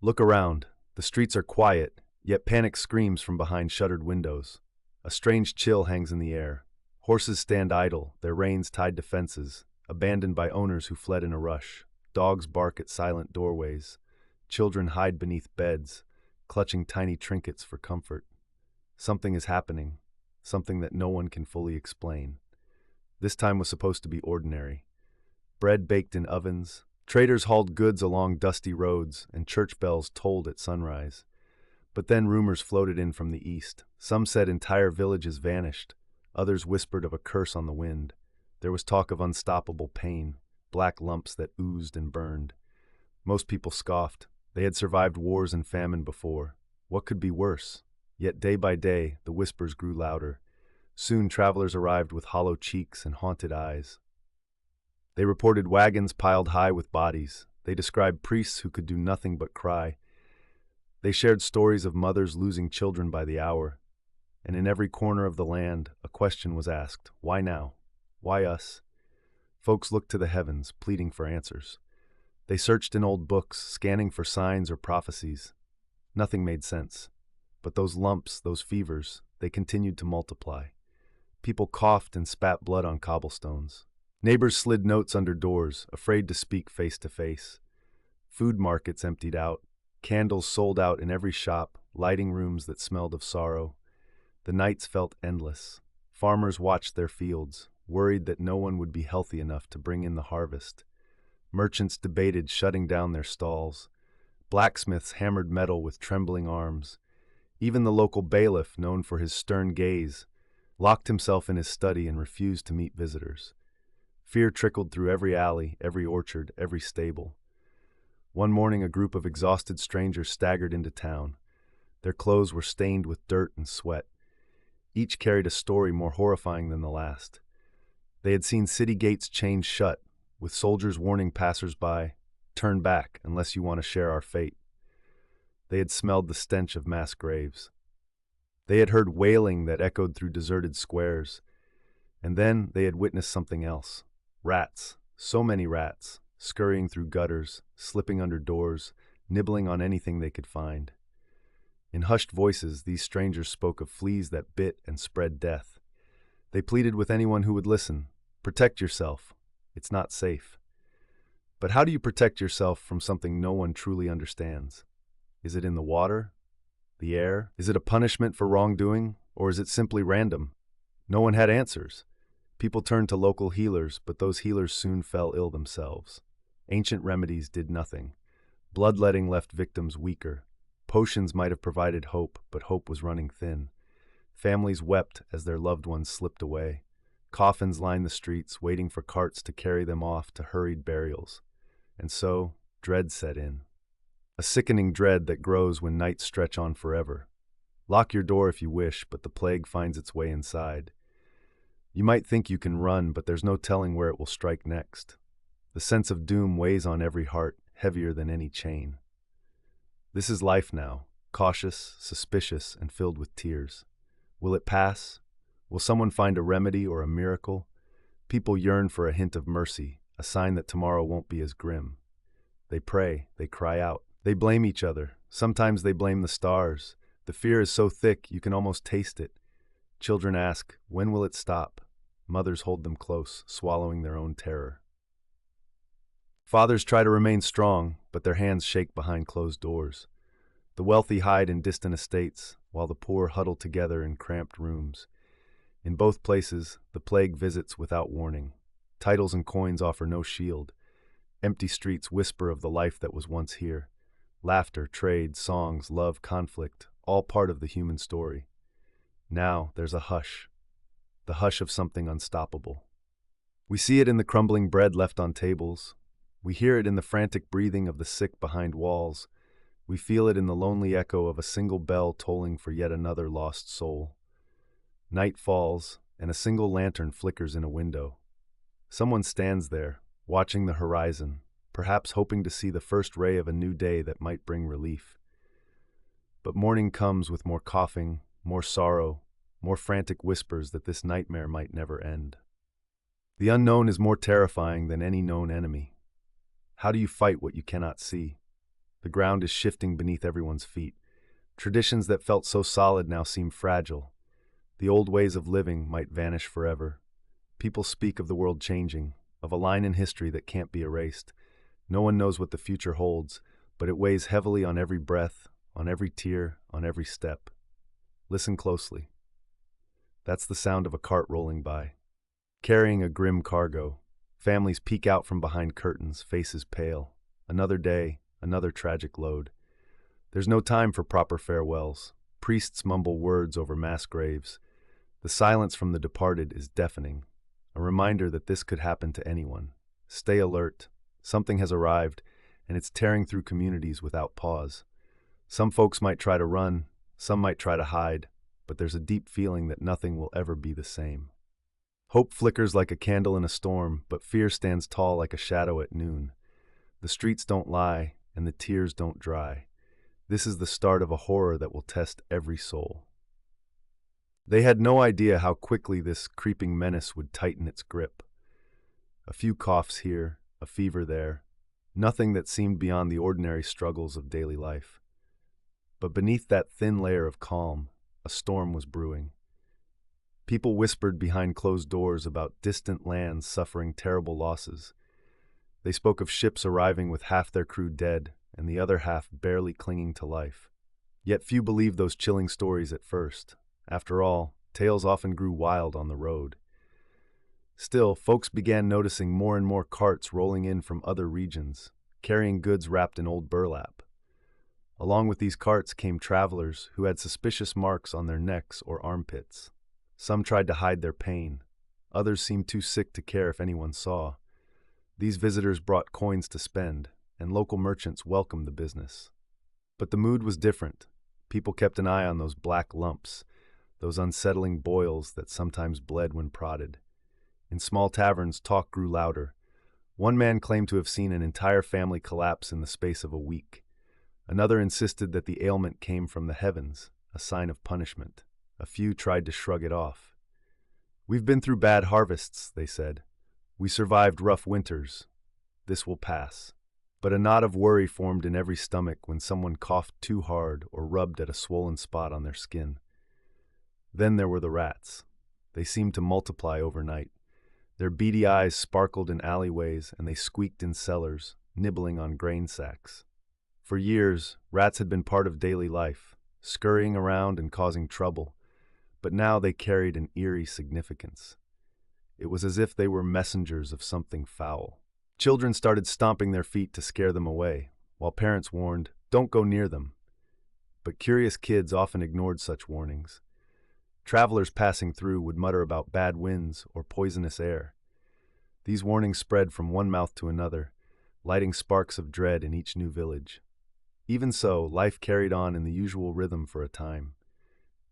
Look around. The streets are quiet, yet panic screams from behind shuttered windows. A strange chill hangs in the air. Horses stand idle, their reins tied to fences, abandoned by owners who fled in a rush. Dogs bark at silent doorways. Children hide beneath beds, clutching tiny trinkets for comfort. Something is happening, something that no one can fully explain. This time was supposed to be ordinary. Bread baked in ovens, traders hauled goods along dusty roads, and church bells tolled at sunrise. But then rumors floated in from the east. Some said entire villages vanished. Others whispered of a curse on the wind. There was talk of unstoppable pain, black lumps that oozed and burned. Most people scoffed. They had survived wars and famine before. What could be worse? Yet day by day, the whispers grew louder. Soon travelers arrived with hollow cheeks and haunted eyes. They reported wagons piled high with bodies. They described priests who could do nothing but cry. They shared stories of mothers losing children by the hour. And in every corner of the land, a question was asked. Why now? Why us? Folks looked to the heavens, pleading for answers. They searched in old books, scanning for signs or prophecies. Nothing made sense. But those lumps, those fevers, they continued to multiply. People coughed and spat blood on cobblestones. Neighbors slid notes under doors, afraid to speak face to face. Food markets emptied out. Candles sold out in every shop, lighting rooms that smelled of sorrow. The nights felt endless. Farmers watched their fields, worried that no one would be healthy enough to bring in the harvest. Merchants debated shutting down their stalls. Blacksmiths hammered metal with trembling arms. Even the local bailiff, known for his stern gaze, locked himself in his study and refused to meet visitors. Fear trickled through every alley, every orchard, every stable. One morning, a group of exhausted strangers staggered into town. Their clothes were stained with dirt and sweat. Each carried a story more horrifying than the last. They had seen city gates chained shut, with soldiers warning passers-by, "Turn back unless you want to share our fate." They had smelled the stench of mass graves. They had heard wailing that echoed through deserted squares. And then they had witnessed something else. Rats, so many rats, scurrying through gutters, slipping under doors, nibbling on anything they could find. In hushed voices, these strangers spoke of fleas that bit and spread death. They pleaded with anyone who would listen, "Protect yourself. It's not safe." But how do you protect yourself from something no one truly understands? Is it in the water? The air? Is it a punishment for wrongdoing? Or is it simply random? No one had answers. People turned to local healers, but those healers soon fell ill themselves. Ancient remedies did nothing. Bloodletting left victims weaker. Potions might have provided hope, but hope was running thin. Families wept as their loved ones slipped away. Coffins lined the streets, waiting for carts to carry them off to hurried burials. And so, dread set in. A sickening dread that grows when nights stretch on forever. Lock your door if you wish, but the plague finds its way inside. You might think you can run, but there's no telling where it will strike next. The sense of doom weighs on every heart, heavier than any chain. This is life now, cautious, suspicious, and filled with tears. Will it pass? Will someone find a remedy or a miracle? People yearn for a hint of mercy, a sign that tomorrow won't be as grim. They pray, they cry out, they blame each other. Sometimes they blame the stars. The fear is so thick you can almost taste it. Children ask, when will it stop? Mothers hold them close, swallowing their own terror. Fathers try to remain strong, but their hands shake behind closed doors. The wealthy hide in distant estates, while the poor huddle together in cramped rooms. In both places, the plague visits without warning. Titles and coins offer no shield. Empty streets whisper of the life that was once here. Laughter, trade, songs, love, conflict, all part of the human story. Now there's a hush. The hush of something unstoppable. We see it in the crumbling bread left on tables. We hear it in the frantic breathing of the sick behind walls. We feel it in the lonely echo of a single bell tolling for yet another lost soul. Night falls, and a single lantern flickers in a window. Someone stands there, watching the horizon, perhaps hoping to see the first ray of a new day that might bring relief. But morning comes with more coughing, more sorrow, more frantic whispers that this nightmare might never end. The unknown is more terrifying than any known enemy. How do you fight what you cannot see? The ground is shifting beneath everyone's feet. Traditions that felt so solid now seem fragile. The old ways of living might vanish forever. People speak of the world changing, of a line in history that can't be erased. No one knows what the future holds, but it weighs heavily on every breath, on every tear, on every step. Listen closely. That's the sound of a cart rolling by, carrying a grim cargo. Families peek out from behind curtains, faces pale. Another day, another tragic load. There's no time for proper farewells. Priests mumble words over mass graves. The silence from the departed is deafening, a reminder that this could happen to anyone. Stay alert. Something has arrived, and it's tearing through communities without pause. Some folks might try to run, some might try to hide, but there's a deep feeling that nothing will ever be the same. Hope flickers like a candle in a storm, but fear stands tall like a shadow at noon. The streets don't lie, and the tears don't dry. This is the start of a horror that will test every soul. They had no idea how quickly this creeping menace would tighten its grip. A few coughs here, a fever there, nothing that seemed beyond the ordinary struggles of daily life. But beneath that thin layer of calm, a storm was brewing. People whispered behind closed doors about distant lands suffering terrible losses. They spoke of ships arriving with half their crew dead and the other half barely clinging to life. Yet few believed those chilling stories at first. After all, tales often grew wild on the road. Still, folks began noticing more and more carts rolling in from other regions, carrying goods wrapped in old burlap. Along with these carts came travelers who had suspicious marks on their necks or armpits. Some tried to hide their pain. Others seemed too sick to care if anyone saw. These visitors brought coins to spend, and local merchants welcomed the business. But the mood was different. People kept an eye on those black lumps, those unsettling boils that sometimes bled when prodded. In small taverns, talk grew louder. One man claimed to have seen an entire family collapse in the space of a week. Another insisted that the ailment came from the heavens, a sign of punishment. A few tried to shrug it off. "We've been through bad harvests," they said. "We survived rough winters. This will pass." But a knot of worry formed in every stomach when someone coughed too hard or rubbed at a swollen spot on their skin. Then there were the rats. They seemed to multiply overnight. Their beady eyes sparkled in alleyways and they squeaked in cellars, nibbling on grain sacks. For years, rats had been part of daily life, scurrying around and causing trouble. But now they carried an eerie significance. It was as if they were messengers of something foul. Children started stomping their feet to scare them away, while parents warned, "Don't go near them." But curious kids often ignored such warnings. Travelers passing through would mutter about bad winds or poisonous air. These warnings spread from one mouth to another, lighting sparks of dread in each new village. Even so, life carried on in the usual rhythm for a time.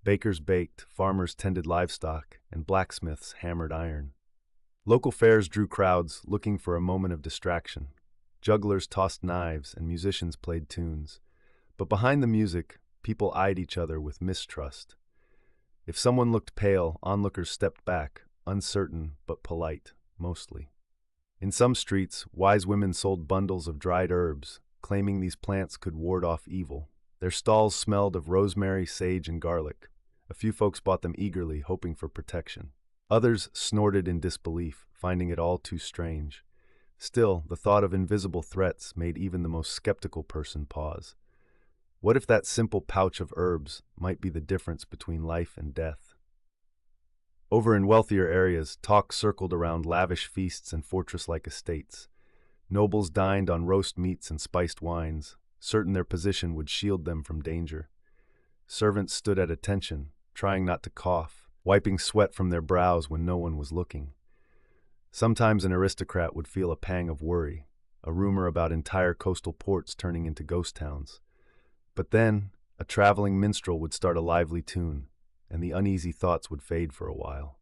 Bakers baked, farmers tended livestock, and blacksmiths hammered iron. Local fairs drew crowds looking for a moment of distraction. Jugglers tossed knives and musicians played tunes. But behind the music, people eyed each other with mistrust. If someone looked pale, onlookers stepped back, uncertain but polite, mostly. In some streets, wise women sold bundles of dried herbs, claiming these plants could ward off evil. Their stalls smelled of rosemary, sage, and garlic. A few folks bought them eagerly, hoping for protection. Others snorted in disbelief, finding it all too strange. Still, the thought of invisible threats made even the most skeptical person pause. What if that simple pouch of herbs might be the difference between life and death? Over in wealthier areas, talk circled around lavish feasts and fortress-like estates. Nobles dined on roast meats and spiced wines, certain their position would shield them from danger. Servants stood at attention, trying not to cough, wiping sweat from their brows when no one was looking. Sometimes an aristocrat would feel a pang of worry, a rumor about entire coastal ports turning into ghost towns. But then, a traveling minstrel would start a lively tune, and the uneasy thoughts would fade for a while.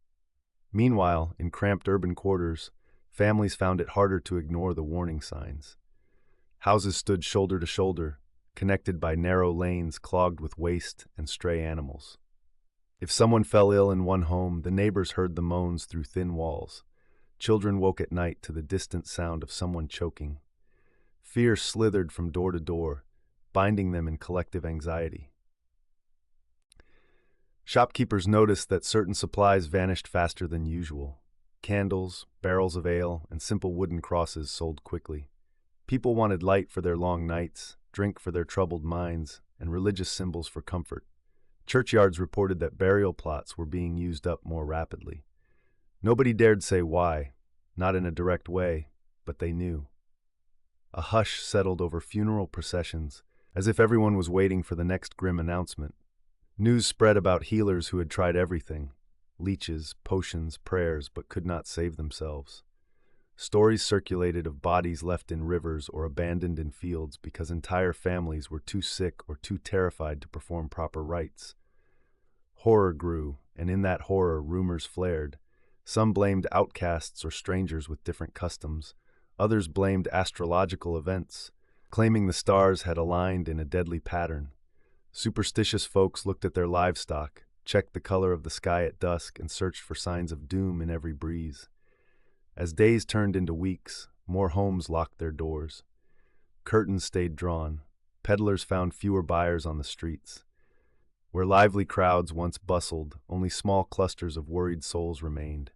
Meanwhile, in cramped urban quarters, families found it harder to ignore the warning signs. Houses stood shoulder to shoulder, connected by narrow lanes clogged with waste and stray animals. If someone fell ill in one home, the neighbors heard the moans through thin walls. Children woke at night to the distant sound of someone choking. Fear slithered from door to door, binding them in collective anxiety. Shopkeepers noticed that certain supplies vanished faster than usual. Candles, barrels of ale, and simple wooden crosses sold quickly. People wanted light for their long nights, drink for their troubled minds, and religious symbols for comfort. Churchyards reported that burial plots were being used up more rapidly. Nobody dared say why, not in a direct way, but they knew. A hush settled over funeral processions, as if everyone was waiting for the next grim announcement. News spread about healers who had tried everything: leeches, potions, prayers, but could not save themselves. Stories circulated of bodies left in rivers or abandoned in fields because entire families were too sick or too terrified to perform proper rites. Horror grew, and in that horror rumors flared. Some blamed outcasts or strangers with different customs. Others blamed astrological events, claiming the stars had aligned in a deadly pattern. Superstitious folks looked at their livestock, checked the color of the sky at dusk, and searched for signs of doom in every breeze. As days turned into weeks, more homes locked their doors. Curtains stayed drawn. Peddlers found fewer buyers on the streets. Where lively crowds once bustled, only small clusters of worried souls remained.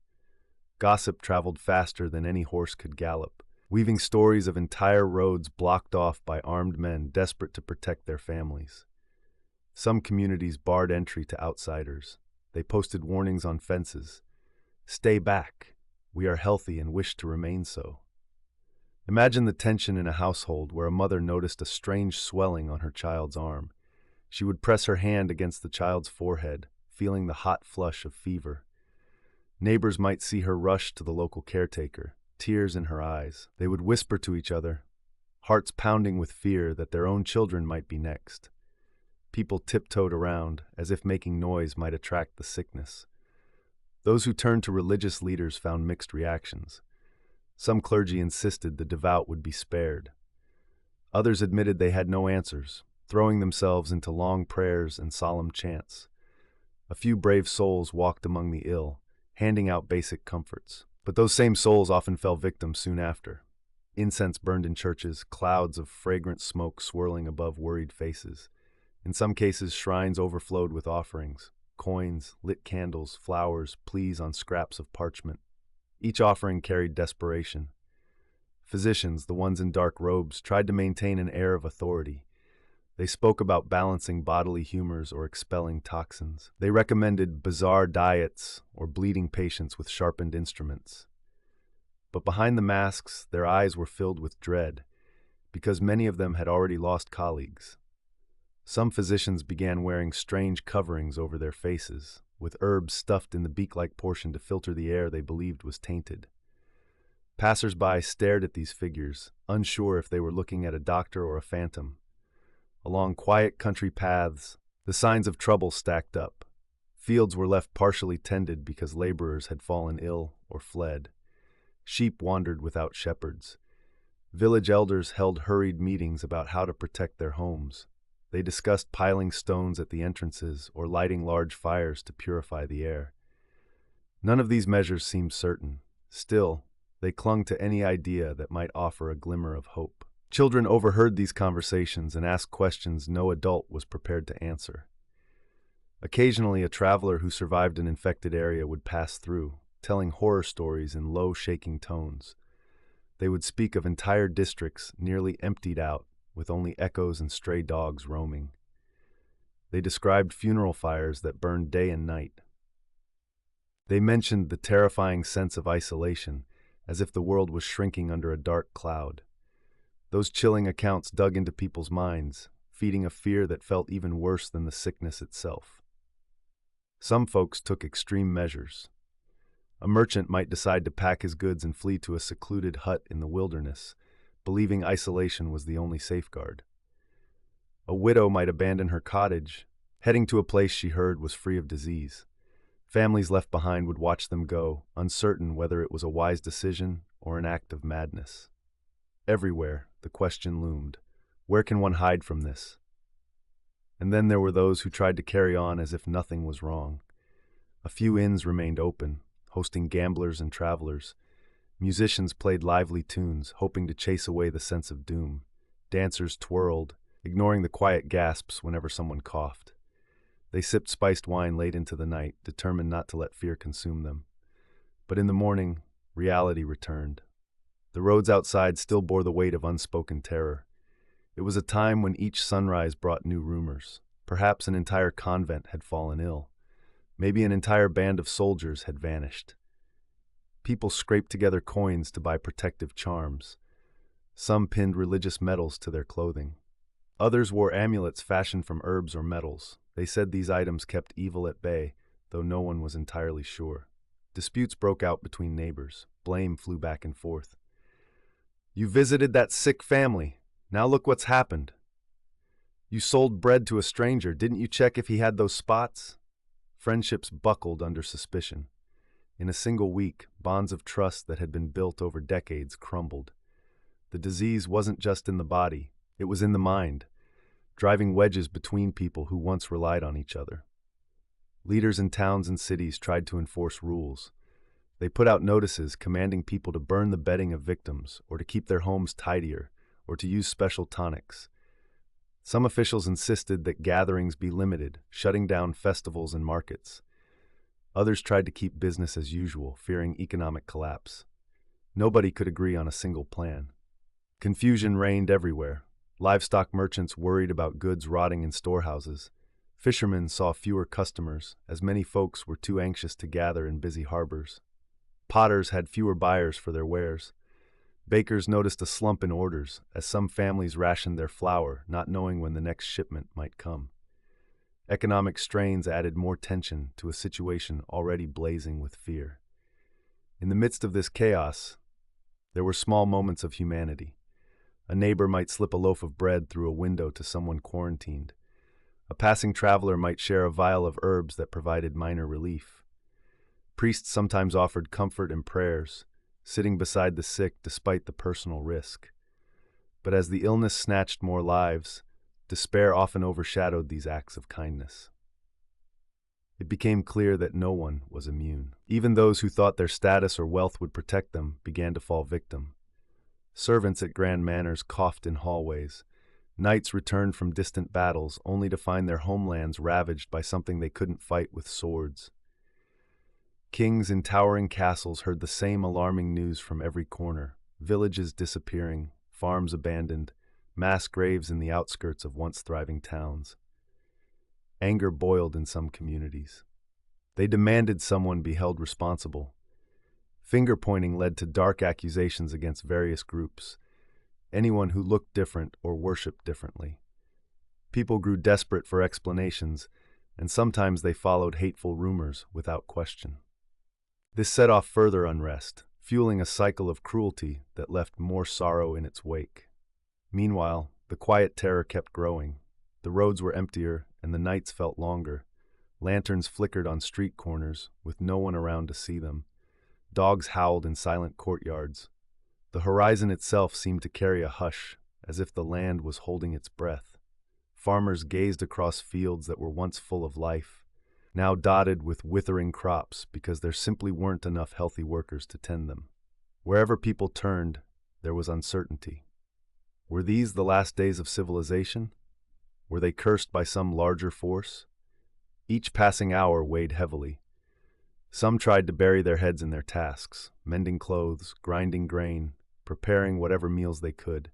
Gossip traveled faster than any horse could gallop, weaving stories of entire roads blocked off by armed men desperate to protect their families. Some communities barred entry to outsiders. They posted warnings on fences. "Stay back. We are healthy and wish to remain so." Imagine the tension in a household where a mother noticed a strange swelling on her child's arm. She would press her hand against the child's forehead, feeling the hot flush of fever. Neighbors might see her rush to the local caretaker, tears in her eyes. They would whisper to each other, hearts pounding with fear that their own children might be next. People tiptoed around, as if making noise might attract the sickness. Those who turned to religious leaders found mixed reactions. Some clergy insisted the devout would be spared. Others admitted they had no answers, throwing themselves into long prayers and solemn chants. A few brave souls walked among the ill, handing out basic comforts. But those same souls often fell victim soon after. Incense burned in churches, clouds of fragrant smoke swirling above worried faces. In some cases, shrines overflowed with offerings: coins, lit candles, flowers, pleas on scraps of parchment. Each offering carried desperation. Physicians, the ones in dark robes, tried to maintain an air of authority. They spoke about balancing bodily humors or expelling toxins. They recommended bizarre diets or bleeding patients with sharpened instruments. But behind the masks, their eyes were filled with dread, because many of them had already lost colleagues. Some physicians began wearing strange coverings over their faces, with herbs stuffed in the beak-like portion to filter the air they believed was tainted. Passers-by stared at these figures, unsure if they were looking at a doctor or a phantom. Along quiet country paths, the signs of trouble stacked up. Fields were left partially tended because laborers had fallen ill or fled. Sheep wandered without shepherds. Village elders held hurried meetings about how to protect their homes. They discussed piling stones at the entrances or lighting large fires to purify the air. None of these measures seemed certain. Still, they clung to any idea that might offer a glimmer of hope. Children overheard these conversations and asked questions no adult was prepared to answer. Occasionally, a traveler who survived an infected area would pass through, telling horror stories in low, shaking tones. They would speak of entire districts nearly emptied out, with only echoes and stray dogs roaming. They described funeral fires that burned day and night. They mentioned the terrifying sense of isolation, as if the world was shrinking under a dark cloud. Those chilling accounts dug into people's minds, feeding a fear that felt even worse than the sickness itself. Some folks took extreme measures. A merchant might decide to pack his goods and flee to a secluded hut in the wilderness, believing isolation was the only safeguard. A widow might abandon her cottage, heading to a place she heard was free of disease. Families left behind would watch them go, uncertain whether it was a wise decision or an act of madness. Everywhere, the question loomed: where can one hide from this? And then there were those who tried to carry on as if nothing was wrong. A few inns remained open, hosting gamblers and travelers. Musicians played lively tunes, hoping to chase away the sense of doom. Dancers twirled, ignoring the quiet gasps whenever someone coughed. They sipped spiced wine late into the night, determined not to let fear consume them. But in the morning, reality returned. The roads outside still bore the weight of unspoken terror. It was a time when each sunrise brought new rumors. Perhaps an entire convent had fallen ill. Maybe an entire band of soldiers had vanished. People scraped together coins to buy protective charms. Some pinned religious medals to their clothing. Others wore amulets fashioned from herbs or metals. They said these items kept evil at bay, though no one was entirely sure. Disputes broke out between neighbors. Blame flew back and forth. "You visited that sick family. Now look what's happened. You sold bread to a stranger. Didn't you check if he had those spots?" Friendships buckled under suspicion. In a single week, bonds of trust that had been built over decades crumbled. The disease wasn't just in the body, it was in the mind, driving wedges between people who once relied on each other. Leaders in towns and cities tried to enforce rules. They put out notices commanding people to burn the bedding of victims, or to keep their homes tidier, or to use special tonics. Some officials insisted that gatherings be limited, shutting down festivals and markets. Others tried to keep business as usual, fearing economic collapse. Nobody could agree on a single plan. Confusion reigned everywhere. Livestock merchants worried about goods rotting in storehouses. Fishermen saw fewer customers, as many folks were too anxious to gather in busy harbors. Potters had fewer buyers for their wares. Bakers noticed a slump in orders, as some families rationed their flour, not knowing when the next shipment might come. Economic strains added more tension to a situation already blazing with fear. In the midst of this chaos, there were small moments of humanity. A neighbor might slip a loaf of bread through a window to someone quarantined. A passing traveler might share a vial of herbs that provided minor relief. Priests sometimes offered comfort and prayers, sitting beside the sick despite the personal risk. But as the illness snatched more lives, despair often overshadowed these acts of kindness. It became clear that no one was immune. Even those who thought their status or wealth would protect them began to fall victim. Servants at grand manors coughed in hallways. Knights returned from distant battles only to find their homelands ravaged by something they couldn't fight with swords. Kings in towering castles heard the same alarming news from every corner: villages disappearing, farms abandoned, mass graves in the outskirts of once thriving towns. Anger boiled in some communities. They demanded someone be held responsible. Finger-pointing led to dark accusations against various groups, anyone who looked different or worshipped differently. People grew desperate for explanations, and sometimes they followed hateful rumors without question. This set off further unrest, fueling a cycle of cruelty that left more sorrow in its wake. Meanwhile, the quiet terror kept growing. The roads were emptier, and the nights felt longer. Lanterns flickered on street corners, with no one around to see them. Dogs howled in silent courtyards. The horizon itself seemed to carry a hush, as if the land was holding its breath. Farmers gazed across fields that were once full of life, now dotted with withering crops because there simply weren't enough healthy workers to tend them. Wherever people turned, there was uncertainty. Were these the last days of civilization? Were they cursed by some larger force? Each passing hour weighed heavily. Some tried to bury their heads in their tasks, mending clothes, grinding grain, preparing whatever meals they could.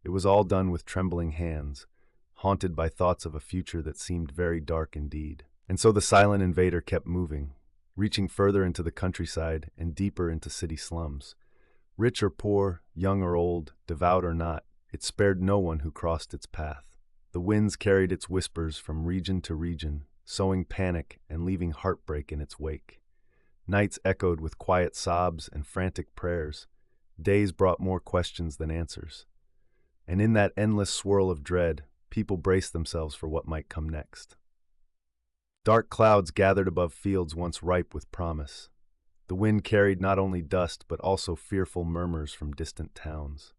It was all done with trembling hands, haunted by thoughts of a future that seemed very dark indeed. And so the silent invader kept moving, reaching further into the countryside and deeper into city slums. Rich or poor, young or old, devout or not, it spared no one who crossed its path. The winds carried its whispers from region to region, sowing panic and leaving heartbreak in its wake. Nights echoed with quiet sobs and frantic prayers. Days brought more questions than answers. And in that endless swirl of dread, people braced themselves for what might come next. Dark clouds gathered above fields once ripe with promise. The wind carried not only dust but also fearful murmurs from distant towns.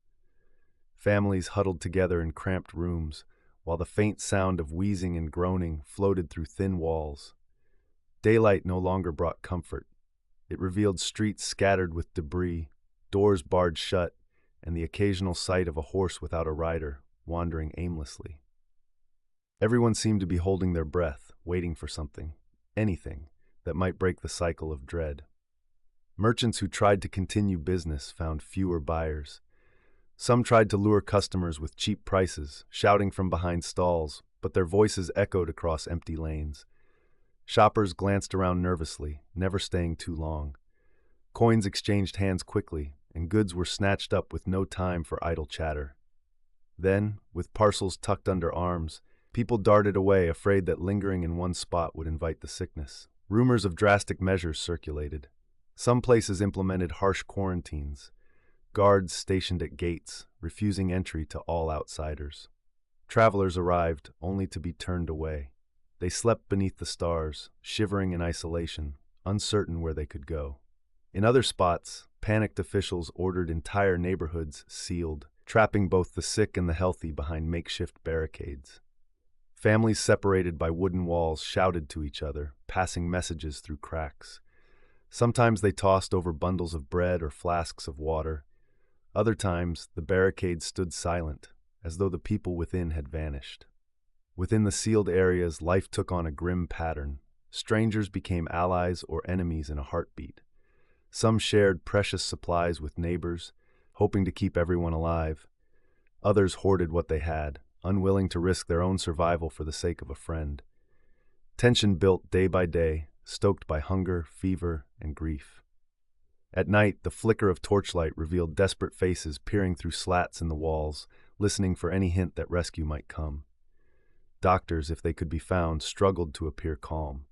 Families huddled together in cramped rooms, while the faint sound of wheezing and groaning floated through thin walls. Daylight no longer brought comfort. It revealed streets scattered with debris, doors barred shut, and the occasional sight of a horse without a rider, wandering aimlessly. Everyone seemed to be holding their breath, waiting for something, anything, that might break the cycle of dread. Merchants who tried to continue business found fewer buyers. Some tried to lure customers with cheap prices, shouting from behind stalls, but their voices echoed across empty lanes. Shoppers glanced around nervously, never staying too long. Coins exchanged hands quickly, and goods were snatched up with no time for idle chatter. Then, with parcels tucked under arms, people darted away, afraid that lingering in one spot would invite the sickness. Rumors of drastic measures circulated. Some places implemented harsh quarantines, guards stationed at gates, refusing entry to all outsiders. Travelers arrived, only to be turned away. They slept beneath the stars, shivering in isolation, uncertain where they could go. In other spots, panicked officials ordered entire neighborhoods sealed, trapping both the sick and the healthy behind makeshift barricades. Families separated by wooden walls shouted to each other, passing messages through cracks. Sometimes they tossed over bundles of bread or flasks of water. Other times, the barricades stood silent, as though the people within had vanished. Within the sealed areas, life took on a grim pattern. Strangers became allies or enemies in a heartbeat. Some shared precious supplies with neighbors, hoping to keep everyone alive. Others hoarded what they had, unwilling to risk their own survival for the sake of a friend. Tension built day by day, stoked by hunger, fever, and grief. At night, the flicker of torchlight revealed desperate faces peering through slats in the walls, listening for any hint that rescue might come. Doctors, if they could be found, struggled to appear calm.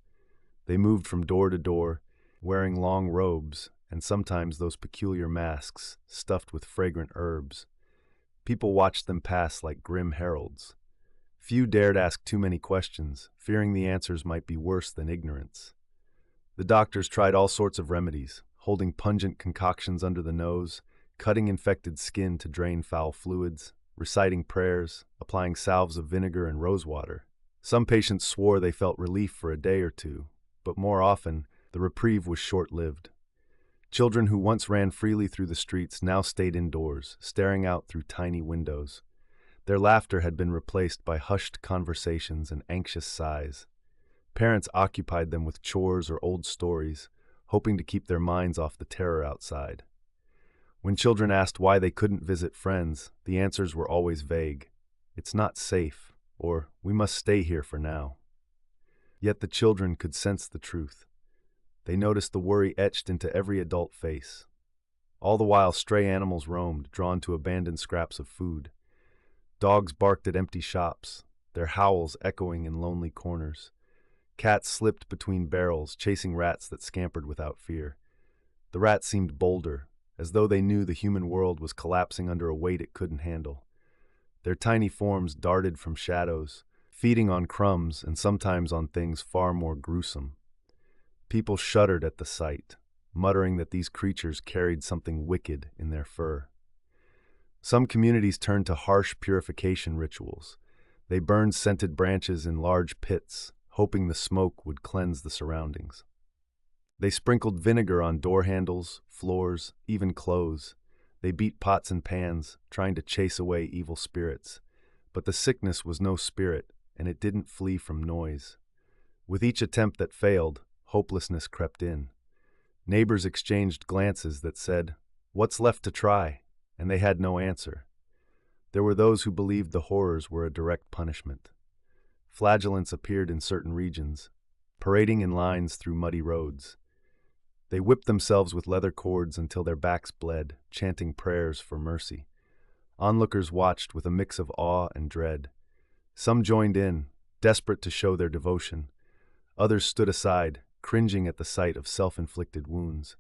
They moved from door to door, wearing long robes, and sometimes those peculiar masks, stuffed with fragrant herbs. People watched them pass like grim heralds. Few dared ask too many questions, fearing the answers might be worse than ignorance. The doctors tried all sorts of remedies, holding pungent concoctions under the nose, cutting infected skin to drain foul fluids, reciting prayers, applying salves of vinegar and rosewater. Some patients swore they felt relief for a day or two, but more often, the reprieve was short-lived. Children who once ran freely through the streets now stayed indoors, staring out through tiny windows. Their laughter had been replaced by hushed conversations and anxious sighs. Parents occupied them with chores or old stories, hoping to keep their minds off the terror outside. When children asked why they couldn't visit friends, the answers were always vague. "It's not safe," or "We must stay here for now." Yet the children could sense the truth. They noticed the worry etched into every adult face. All the while, stray animals roamed, drawn to abandoned scraps of food. Dogs barked at empty shops, their howls echoing in lonely corners. Cats slipped between barrels, chasing rats that scampered without fear. The rats seemed bolder, as though they knew the human world was collapsing under a weight it couldn't handle. Their tiny forms darted from shadows, feeding on crumbs and sometimes on things far more gruesome. People shuddered at the sight, muttering that these creatures carried something wicked in their fur. Some communities turned to harsh purification rituals. They burned scented branches in large pits, hoping the smoke would cleanse the surroundings. They sprinkled vinegar on door handles, floors, even clothes. They beat pots and pans, trying to chase away evil spirits. But the sickness was no spirit, and it didn't flee from noise. With each attempt that failed, hopelessness crept in. Neighbors exchanged glances that said, "What's left to try?" And they had no answer. There were those who believed the horrors were a direct punishment. Flagellants appeared in certain regions, parading in lines through muddy roads. They whipped themselves with leather cords until their backs bled, chanting prayers for mercy. Onlookers watched with a mix of awe and dread. Some joined in, desperate to show their devotion. Others stood aside, cringing at the sight of self-inflicted wounds.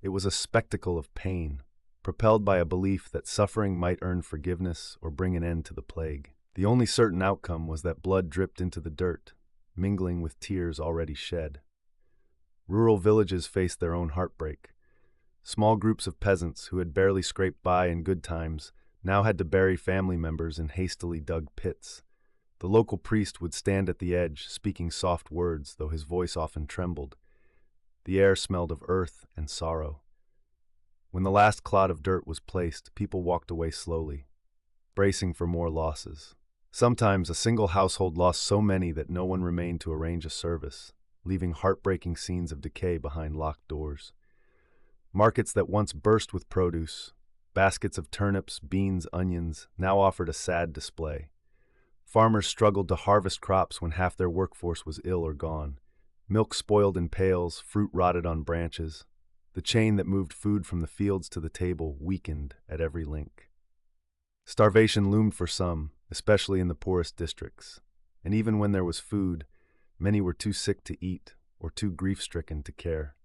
It was a spectacle of pain, propelled by a belief that suffering might earn forgiveness or bring an end to the plague. The only certain outcome was that blood dripped into the dirt, mingling with tears already shed. Rural villages faced their own heartbreak. Small groups of peasants who had barely scraped by in good times now had to bury family members in hastily dug pits. The local priest would stand at the edge, speaking soft words, though his voice often trembled. The air smelled of earth and sorrow. When the last clod of dirt was placed, people walked away slowly. bracing for more losses. Sometimes a single household lost so many that no one remained to arrange a service, leaving heartbreaking scenes of decay behind locked doors. Markets that once burst with produce, baskets of turnips, beans, onions, now offered a sad display. Farmers struggled to harvest crops when half their workforce was ill or gone. Milk spoiled in pails, fruit rotted on branches. The chain that moved food from the fields to the table weakened at every link. Starvation loomed for some, especially in the poorest districts. And even when there was food, many were too sick to eat or too grief-stricken to care.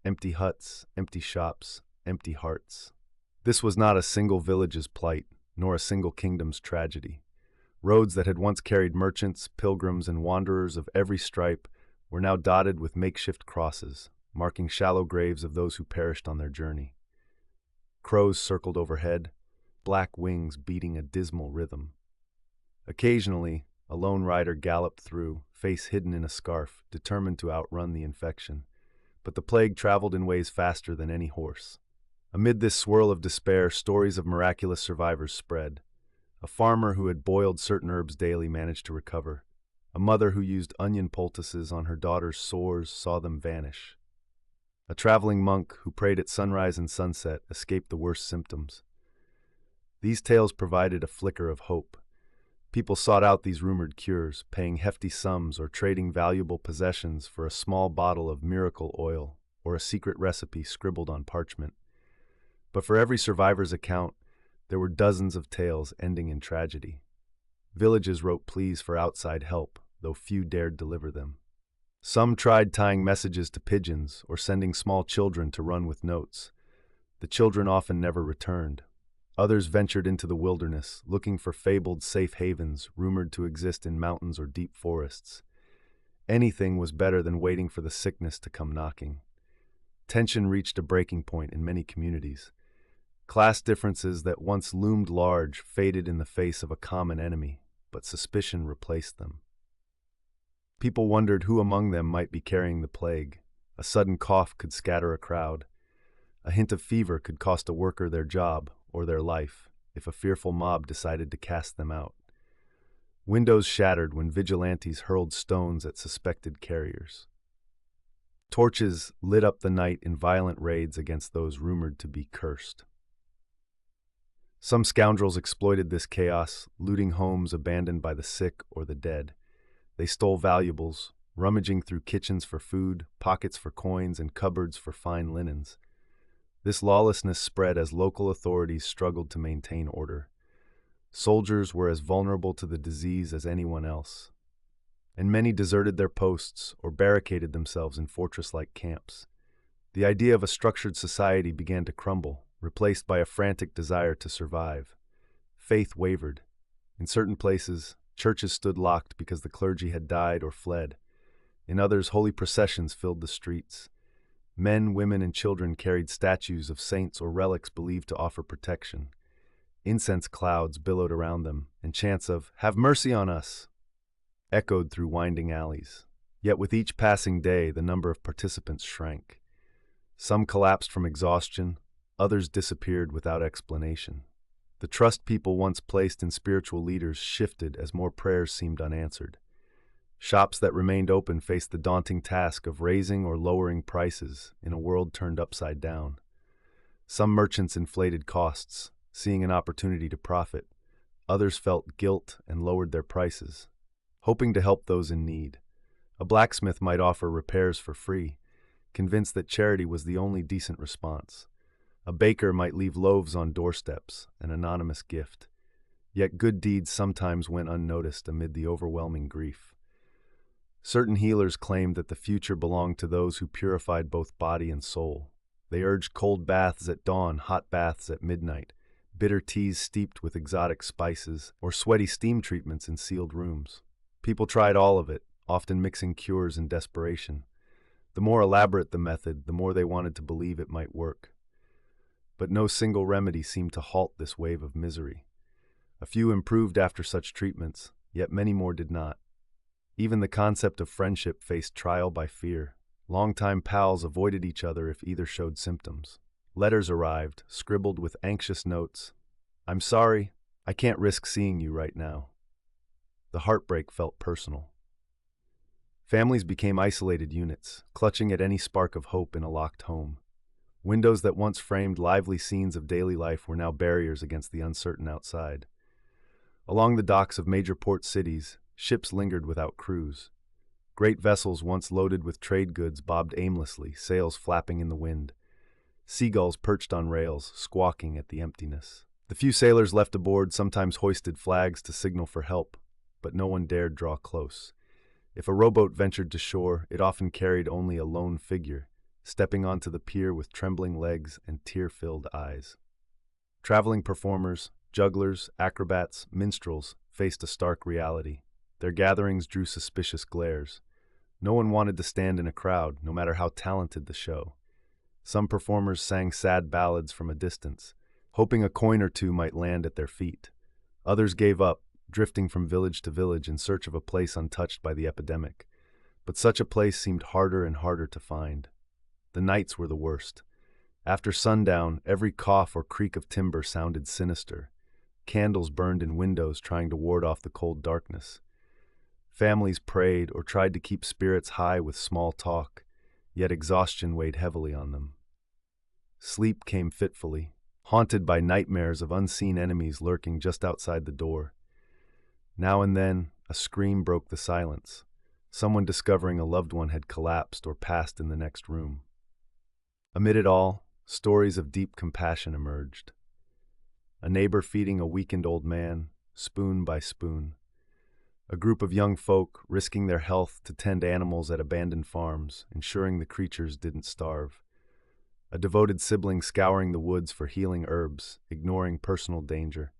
Empty huts, empty shops, empty hearts. This was not a single village's plight, nor a single kingdom's tragedy. Roads that had once carried merchants, pilgrims, and wanderers of every stripe were now dotted with makeshift crosses, marking shallow graves of those who perished on their journey. Crows circled overhead, black wings beating a dismal rhythm. Occasionally, a lone rider galloped through, face hidden in a scarf, determined to outrun the infection. But the plague traveled in ways faster than any horse. Amid this swirl of despair, stories of miraculous survivors spread. A farmer who had boiled certain herbs daily managed to recover. A mother who used onion poultices on her daughter's sores saw them vanish. A traveling monk who prayed at sunrise and sunset escaped the worst symptoms. These tales provided a flicker of hope. People sought out these rumored cures, paying hefty sums or trading valuable possessions for a small bottle of miracle oil or a secret recipe scribbled on parchment. But for every survivor's account, there were dozens of tales ending in tragedy. Villages wrote pleas for outside help, though few dared deliver them. Some tried tying messages to pigeons or sending small children to run with notes. The children often never returned. Others ventured into the wilderness, looking for fabled safe havens rumored to exist in mountains or deep forests. Anything was better than waiting for the sickness to come knocking. Tension reached a breaking point in many communities. Class differences that once loomed large faded in the face of a common enemy, but suspicion replaced them. People wondered who among them might be carrying the plague. A sudden cough could scatter a crowd. A hint of fever could cost a worker their job or their life if a fearful mob decided to cast them out. Windows shattered when vigilantes hurled stones at suspected carriers. Torches lit up the night in violent raids against those rumored to be cursed. Some scoundrels exploited this chaos, looting homes abandoned by the sick or the dead. They stole valuables, rummaging through kitchens for food, pockets for coins, and cupboards for fine linens. This lawlessness spread as local authorities struggled to maintain order. Soldiers were as vulnerable to the disease as anyone else, and many deserted their posts or barricaded themselves in fortress-like camps. The idea of a structured society began to crumble, replaced by a frantic desire to survive. Faith wavered. In certain places, churches stood locked because the clergy had died or fled. In others, holy processions filled the streets. Men, women, and children carried statues of saints or relics believed to offer protection. Incense clouds billowed around them, and chants of, "Have mercy on us!" echoed through winding alleys. Yet with each passing day, the number of participants shrank. Some collapsed from exhaustion, others disappeared without explanation. The trust people once placed in spiritual leaders shifted as more prayers seemed unanswered. Shops that remained open faced the daunting task of raising or lowering prices in a world turned upside down. Some merchants inflated costs, seeing an opportunity to profit. Others felt guilt and lowered their prices, hoping to help those in need. A blacksmith might offer repairs for free, convinced that charity was the only decent response. A baker might leave loaves on doorsteps, an anonymous gift. Yet good deeds sometimes went unnoticed amid the overwhelming grief. Certain healers claimed that the future belonged to those who purified both body and soul. They urged cold baths at dawn, hot baths at midnight, bitter teas steeped with exotic spices, or sweaty steam treatments in sealed rooms. People tried all of it, often mixing cures in desperation. The more elaborate the method, the more they wanted to believe it might work. But no single remedy seemed to halt this wave of misery. A few improved after such treatments, yet many more did not. Even the concept of friendship faced trial by fear. Longtime pals avoided each other if either showed symptoms. Letters arrived, scribbled with anxious notes. "I'm sorry. I can't risk seeing you right now. The heartbreak felt personal. Families became isolated units, clutching at any spark of hope in a locked home. Windows that once framed lively scenes of daily life were now barriers against the uncertain outside. Along the docks of major port cities, ships lingered without crews. Great vessels once loaded with trade goods bobbed aimlessly, sails flapping in the wind. Seagulls perched on rails, squawking at the emptiness. The few sailors left aboard sometimes hoisted flags to signal for help, but no one dared draw close. If a rowboat ventured to shore, it often carried only a lone figure, stepping onto the pier with trembling legs and tear-filled eyes. Traveling performers, jugglers, acrobats, minstrels faced a stark reality. Their gatherings drew suspicious glares. No one wanted to stand in a crowd, no matter how talented the show. Some performers sang sad ballads from a distance, hoping a coin or two might land at their feet. Others gave up, drifting from village to village in search of a place untouched by the epidemic. But such a place seemed harder and harder to find. The nights were the worst. After sundown, every cough or creak of timber sounded sinister. Candles burned in windows trying to ward off the cold darkness. Families prayed or tried to keep spirits high with small talk, yet exhaustion weighed heavily on them. Sleep came fitfully, haunted by nightmares of unseen enemies lurking just outside the door. Now and then, a scream broke the silence, someone discovering a loved one had collapsed or passed in the next room. Amid it all, stories of deep compassion emerged. A neighbor feeding a weakened old man, spoon by spoon. A group of young folk risking their health to tend animals at abandoned farms, ensuring the creatures didn't starve. A devoted sibling scouring the woods for healing herbs, ignoring personal danger.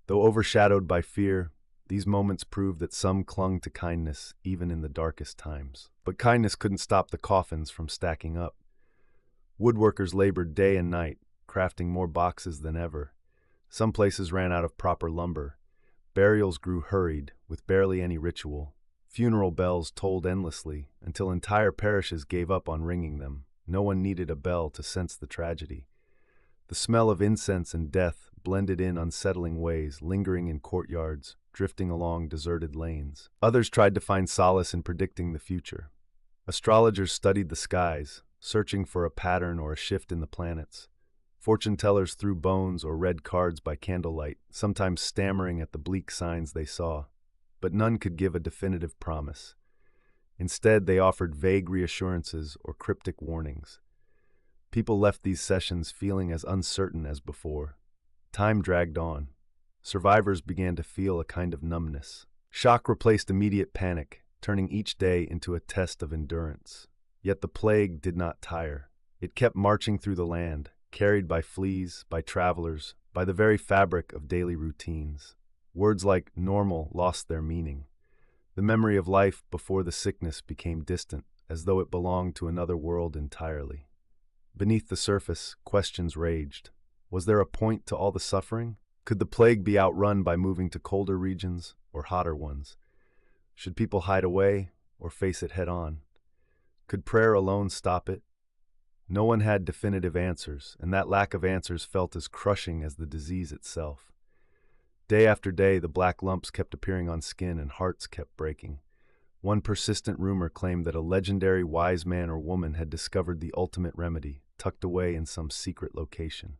Though overshadowed by fear, these moments prove that some clung to kindness even in the darkest times. But kindness couldn't stop the coffins from stacking up. Woodworkers labored day and night, crafting more boxes than ever. Some places ran out of proper lumber. Burials grew hurried, with barely any ritual. Funeral bells tolled endlessly, until entire parishes gave up on ringing them. No one needed a bell to sense the tragedy. The smell of incense and death blended in unsettling ways, lingering in courtyards, drifting along deserted lanes. Others tried to find solace in predicting the future. Astrologers studied the skies, searching for a pattern or a shift in the planets. Fortune-tellers threw bones or read cards by candlelight, sometimes stammering at the bleak signs they saw. But none could give a definitive promise. Instead, they offered vague reassurances or cryptic warnings. People left these sessions feeling as uncertain as before. Time dragged on. Survivors began to feel a kind of numbness. Shock replaced immediate panic, turning each day into a test of endurance. Yet the plague did not tire. It kept marching through the land, carried by fleas, by travelers, by the very fabric of daily routines. Words like normal lost their meaning. The memory of life before the sickness became distant, as though it belonged to another world entirely. Beneath the surface, questions raged. Was there a point to all the suffering? Could the plague be outrun by moving to colder regions or hotter ones? Should people hide away or face it head-on? Could prayer alone stop it? No one had definitive answers, and that lack of answers felt as crushing as the disease itself. Day after day, the black lumps kept appearing on skin and hearts kept breaking. One persistent rumor claimed that a legendary wise man or woman had discovered the ultimate remedy, tucked away in some secret location.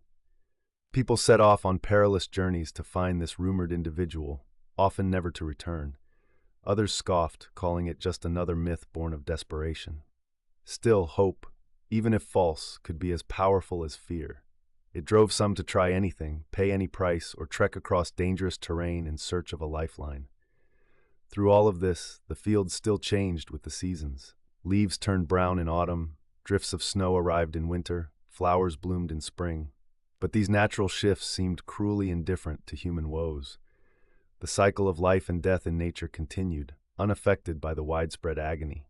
People set off on perilous journeys to find this rumored individual, often never to return. Others scoffed, calling it just another myth born of desperation. Still, hope, even if false, could be as powerful as fear. It drove some to try anything, pay any price, or trek across dangerous terrain in search of a lifeline. Through all of this, the fields still changed with the seasons. Leaves turned brown in autumn, drifts of snow arrived in winter, flowers bloomed in spring. But these natural shifts seemed cruelly indifferent to human woes. The cycle of life and death in nature continued, unaffected by the widespread agony.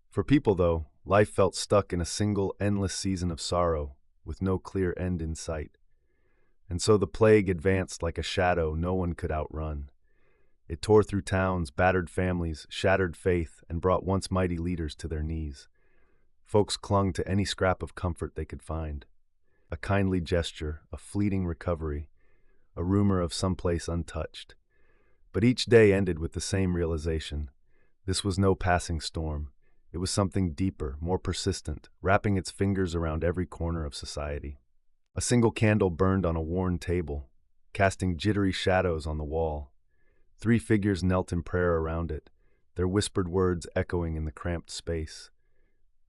For people, though, life felt stuck in a single, endless season of sorrow, with no clear end in sight. And so the plague advanced like a shadow no one could outrun. It tore through towns, battered families, shattered faith, and brought once mighty leaders to their knees. Folks clung to any scrap of comfort they could find. A kindly gesture, a fleeting recovery, a rumor of some place untouched. But each day ended with the same realization. This was no passing storm. It was something deeper, more persistent, wrapping its fingers around every corner of society. A single candle burned on a worn table, casting jittery shadows on the wall. 3 figures knelt in prayer around it, their whispered words echoing in the cramped space.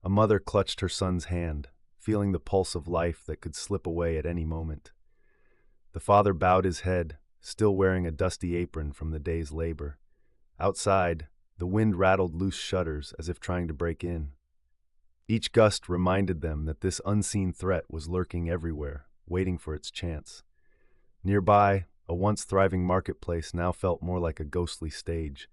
A mother clutched her son's hand, feeling the pulse of life that could slip away at any moment. The father bowed his head, still wearing a dusty apron from the day's labor. Outside, the wind rattled loose shutters as if trying to break in. Each gust reminded them that this unseen threat was lurking everywhere, waiting for its chance. Nearby, a once thriving marketplace now felt more like a ghostly stage.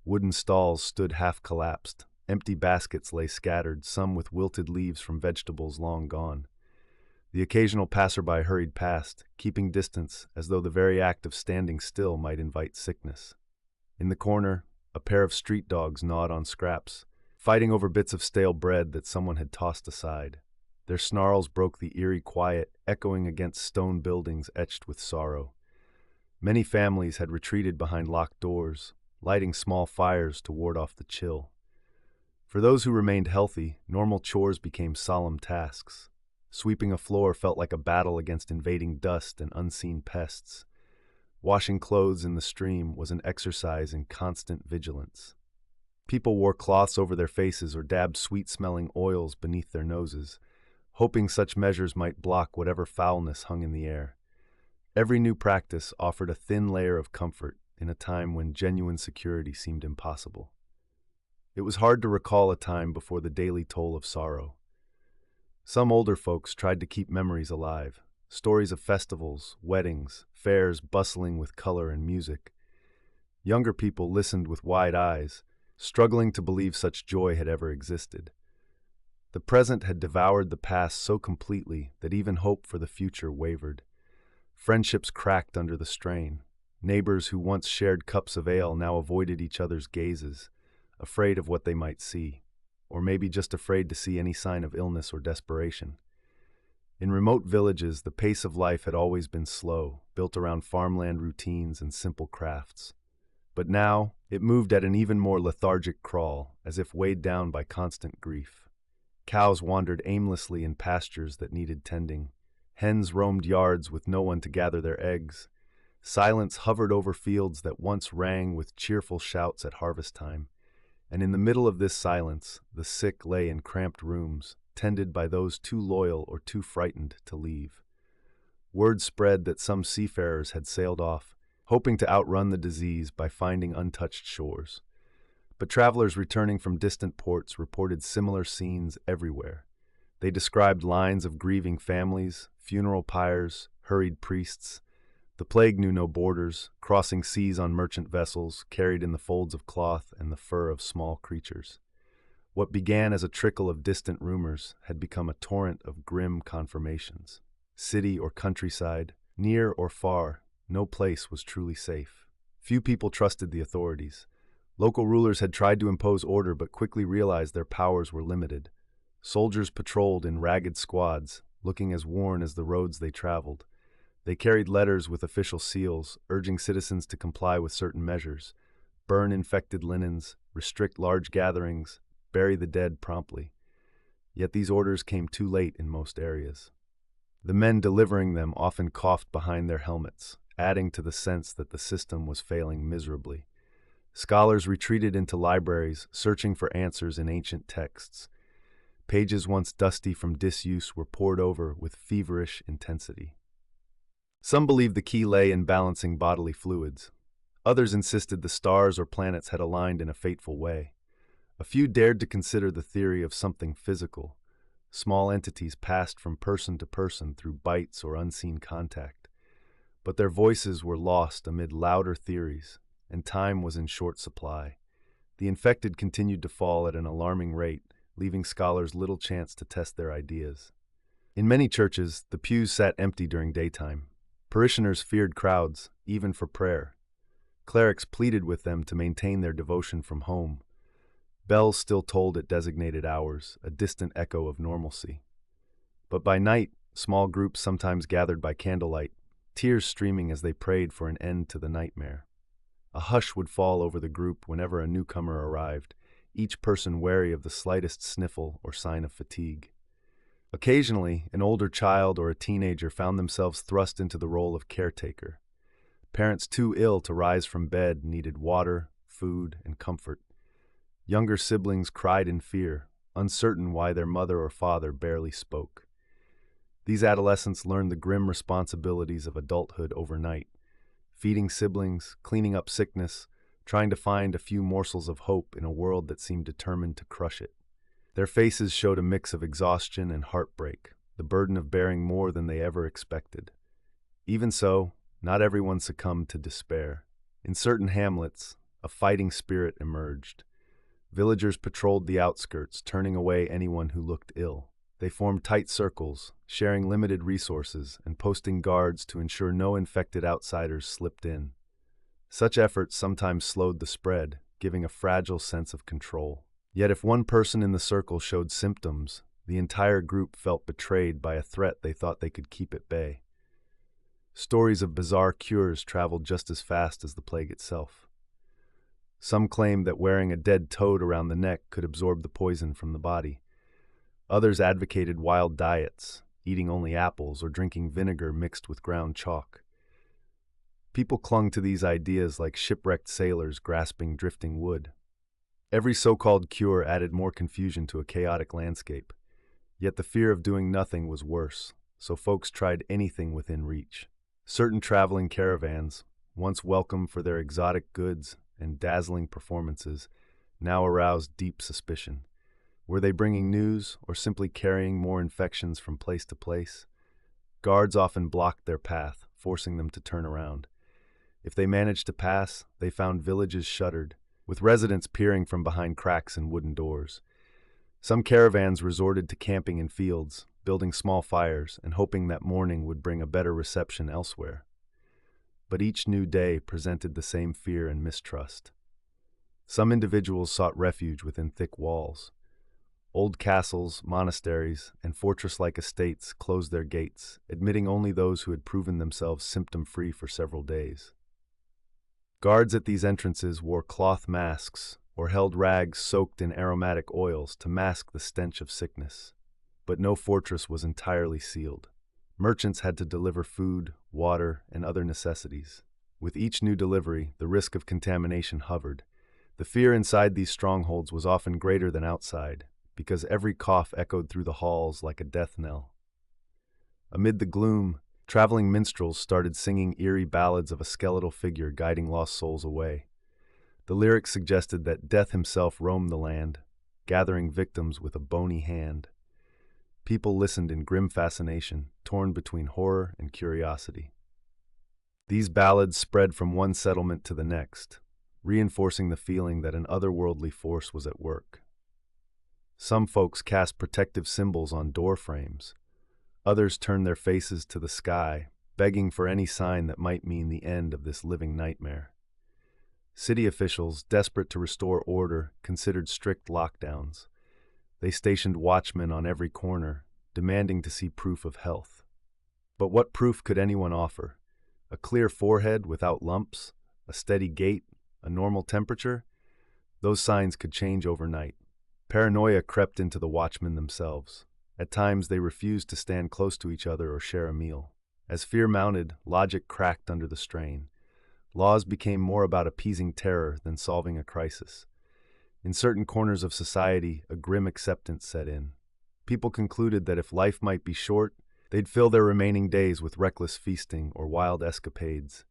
Wooden stalls stood half-collapsed. Empty baskets lay scattered, some with wilted leaves from vegetables long gone. The occasional passerby hurried past, keeping distance as though the very act of standing still might invite sickness. In the corner, a pair of street dogs gnawed on scraps, fighting over bits of stale bread that someone had tossed aside. Their snarls broke the eerie quiet, echoing against stone buildings etched with sorrow. Many families had retreated behind locked doors, lighting small fires to ward off the chill. For those who remained healthy, normal chores became solemn tasks. Sweeping a floor felt like a battle against invading dust and unseen pests. Washing clothes in the stream was an exercise in constant vigilance. People wore cloths over their faces or dabbed sweet-smelling oils beneath their noses, hoping such measures might block whatever foulness hung in the air. Every new practice offered a thin layer of comfort in a time when genuine security seemed impossible. It was hard to recall a time before the daily toll of sorrow. Some older folks tried to keep memories alive, stories of festivals, weddings, fairs bustling with color and music. Younger people listened with wide eyes, struggling to believe such joy had ever existed. The present had devoured the past so completely that even hope for the future wavered. Friendships cracked under the strain. Neighbors who once shared cups of ale now avoided each other's gazes, afraid of what they might see, or maybe just afraid to see any sign of illness or desperation. In remote villages, the pace of life had always been slow, built around farmland routines and simple crafts. But now, it moved at an even more lethargic crawl, as if weighed down by constant grief. Cows wandered aimlessly in pastures that needed tending. Hens roamed yards with no one to gather their eggs. Silence hovered over fields that once rang with cheerful shouts at harvest time. And in the middle of this silence, the sick lay in cramped rooms, tended by those too loyal or too frightened to leave. Word spread that some seafarers had sailed off, hoping to outrun the disease by finding untouched shores. But travelers returning from distant ports reported similar scenes everywhere. They described lines of grieving families, funeral pyres, hurried priests. The plague knew no borders, crossing seas on merchant vessels, carried in the folds of cloth and the fur of small creatures. What began as a trickle of distant rumors had become a torrent of grim confirmations. City or countryside, near or far, no place was truly safe. Few people trusted the authorities. Local rulers had tried to impose order but quickly realized their powers were limited. Soldiers patrolled in ragged squads, looking as worn as the roads they traveled. They carried letters with official seals, urging citizens to comply with certain measures: burn infected linens, restrict large gatherings, bury the dead promptly. Yet these orders came too late in most areas. The men delivering them often coughed behind their helmets, adding to the sense that the system was failing miserably. Scholars retreated into libraries, searching for answers in ancient texts. Pages once dusty from disuse were pored over with feverish intensity. Some believed the key lay in balancing bodily fluids. Others insisted the stars or planets had aligned in a fateful way. A few dared to consider the theory of something physical. Small entities passed from person to person through bites or unseen contact. But their voices were lost amid louder theories, and time was in short supply. The infected continued to fall at an alarming rate, leaving scholars little chance to test their ideas. In many churches, the pews sat empty during daytime. Parishioners feared crowds, even for prayer. Clerics pleaded with them to maintain their devotion from home. Bells still tolled at designated hours, a distant echo of normalcy. But by night, small groups sometimes gathered by candlelight, tears streaming as they prayed for an end to the nightmare. A hush would fall over the group whenever a newcomer arrived, each person wary of the slightest sniffle or sign of fatigue. Occasionally, an older child or a teenager found themselves thrust into the role of caretaker. Parents too ill to rise from bed needed water, food, and comfort. Younger siblings cried in fear, uncertain why their mother or father barely spoke. These adolescents learned the grim responsibilities of adulthood overnight, feeding siblings, cleaning up sickness, trying to find a few morsels of hope in a world that seemed determined to crush it. Their faces showed a mix of exhaustion and heartbreak, the burden of bearing more than they ever expected. Even so, not everyone succumbed to despair. In certain hamlets, a fighting spirit emerged. Villagers patrolled the outskirts, turning away anyone who looked ill. They formed tight circles, sharing limited resources and posting guards to ensure no infected outsiders slipped in. Such efforts sometimes slowed the spread, giving a fragile sense of control. Yet if one person in the circle showed symptoms, the entire group felt betrayed by a threat they thought they could keep at bay. Stories of bizarre cures traveled just as fast as the plague itself. Some claimed that wearing a dead toad around the neck could absorb the poison from the body. Others advocated wild diets, eating only apples or drinking vinegar mixed with ground chalk. People clung to these ideas like shipwrecked sailors grasping drifting wood. Every so-called cure added more confusion to a chaotic landscape. Yet the fear of doing nothing was worse, so folks tried anything within reach. Certain traveling caravans, once welcome for their exotic goods and dazzling performances, now aroused deep suspicion. Were they bringing news or simply carrying more infections from place to place? Guards often blocked their path, forcing them to turn around. If they managed to pass, they found villages shuttered, with residents peering from behind cracks in wooden doors. Some caravans resorted to camping in fields, building small fires, and hoping that morning would bring a better reception elsewhere. But each new day presented the same fear and mistrust. Some individuals sought refuge within thick walls. Old castles, monasteries, and fortress-like estates closed their gates, admitting only those who had proven themselves symptom-free for several days. Guards at these entrances wore cloth masks or held rags soaked in aromatic oils to mask the stench of sickness. But no fortress was entirely sealed. Merchants had to deliver food, water, and other necessities. With each new delivery, the risk of contamination hovered. The fear inside these strongholds was often greater than outside, because every cough echoed through the halls like a death knell. Amid the gloom, traveling minstrels started singing eerie ballads of a skeletal figure guiding lost souls away. The lyrics suggested that Death himself roamed the land, gathering victims with a bony hand. People listened in grim fascination, torn between horror and curiosity. These ballads spread from one settlement to the next, reinforcing the feeling that an otherworldly force was at work. Some folks cast protective symbols on door frames. Others turned their faces to the sky, begging for any sign that might mean the end of this living nightmare. City officials, desperate to restore order, considered strict lockdowns. They stationed watchmen on every corner, demanding to see proof of health. But what proof could anyone offer? A clear forehead without lumps? A steady gait? A normal temperature? Those signs could change overnight. Paranoia crept into the watchmen themselves. At times, they refused to stand close to each other or share a meal. As fear mounted, logic cracked under the strain. Laws became more about appeasing terror than solving a crisis. In certain corners of society, a grim acceptance set in. People concluded that if life might be short, they'd fill their remaining days with reckless feasting or wild escapades.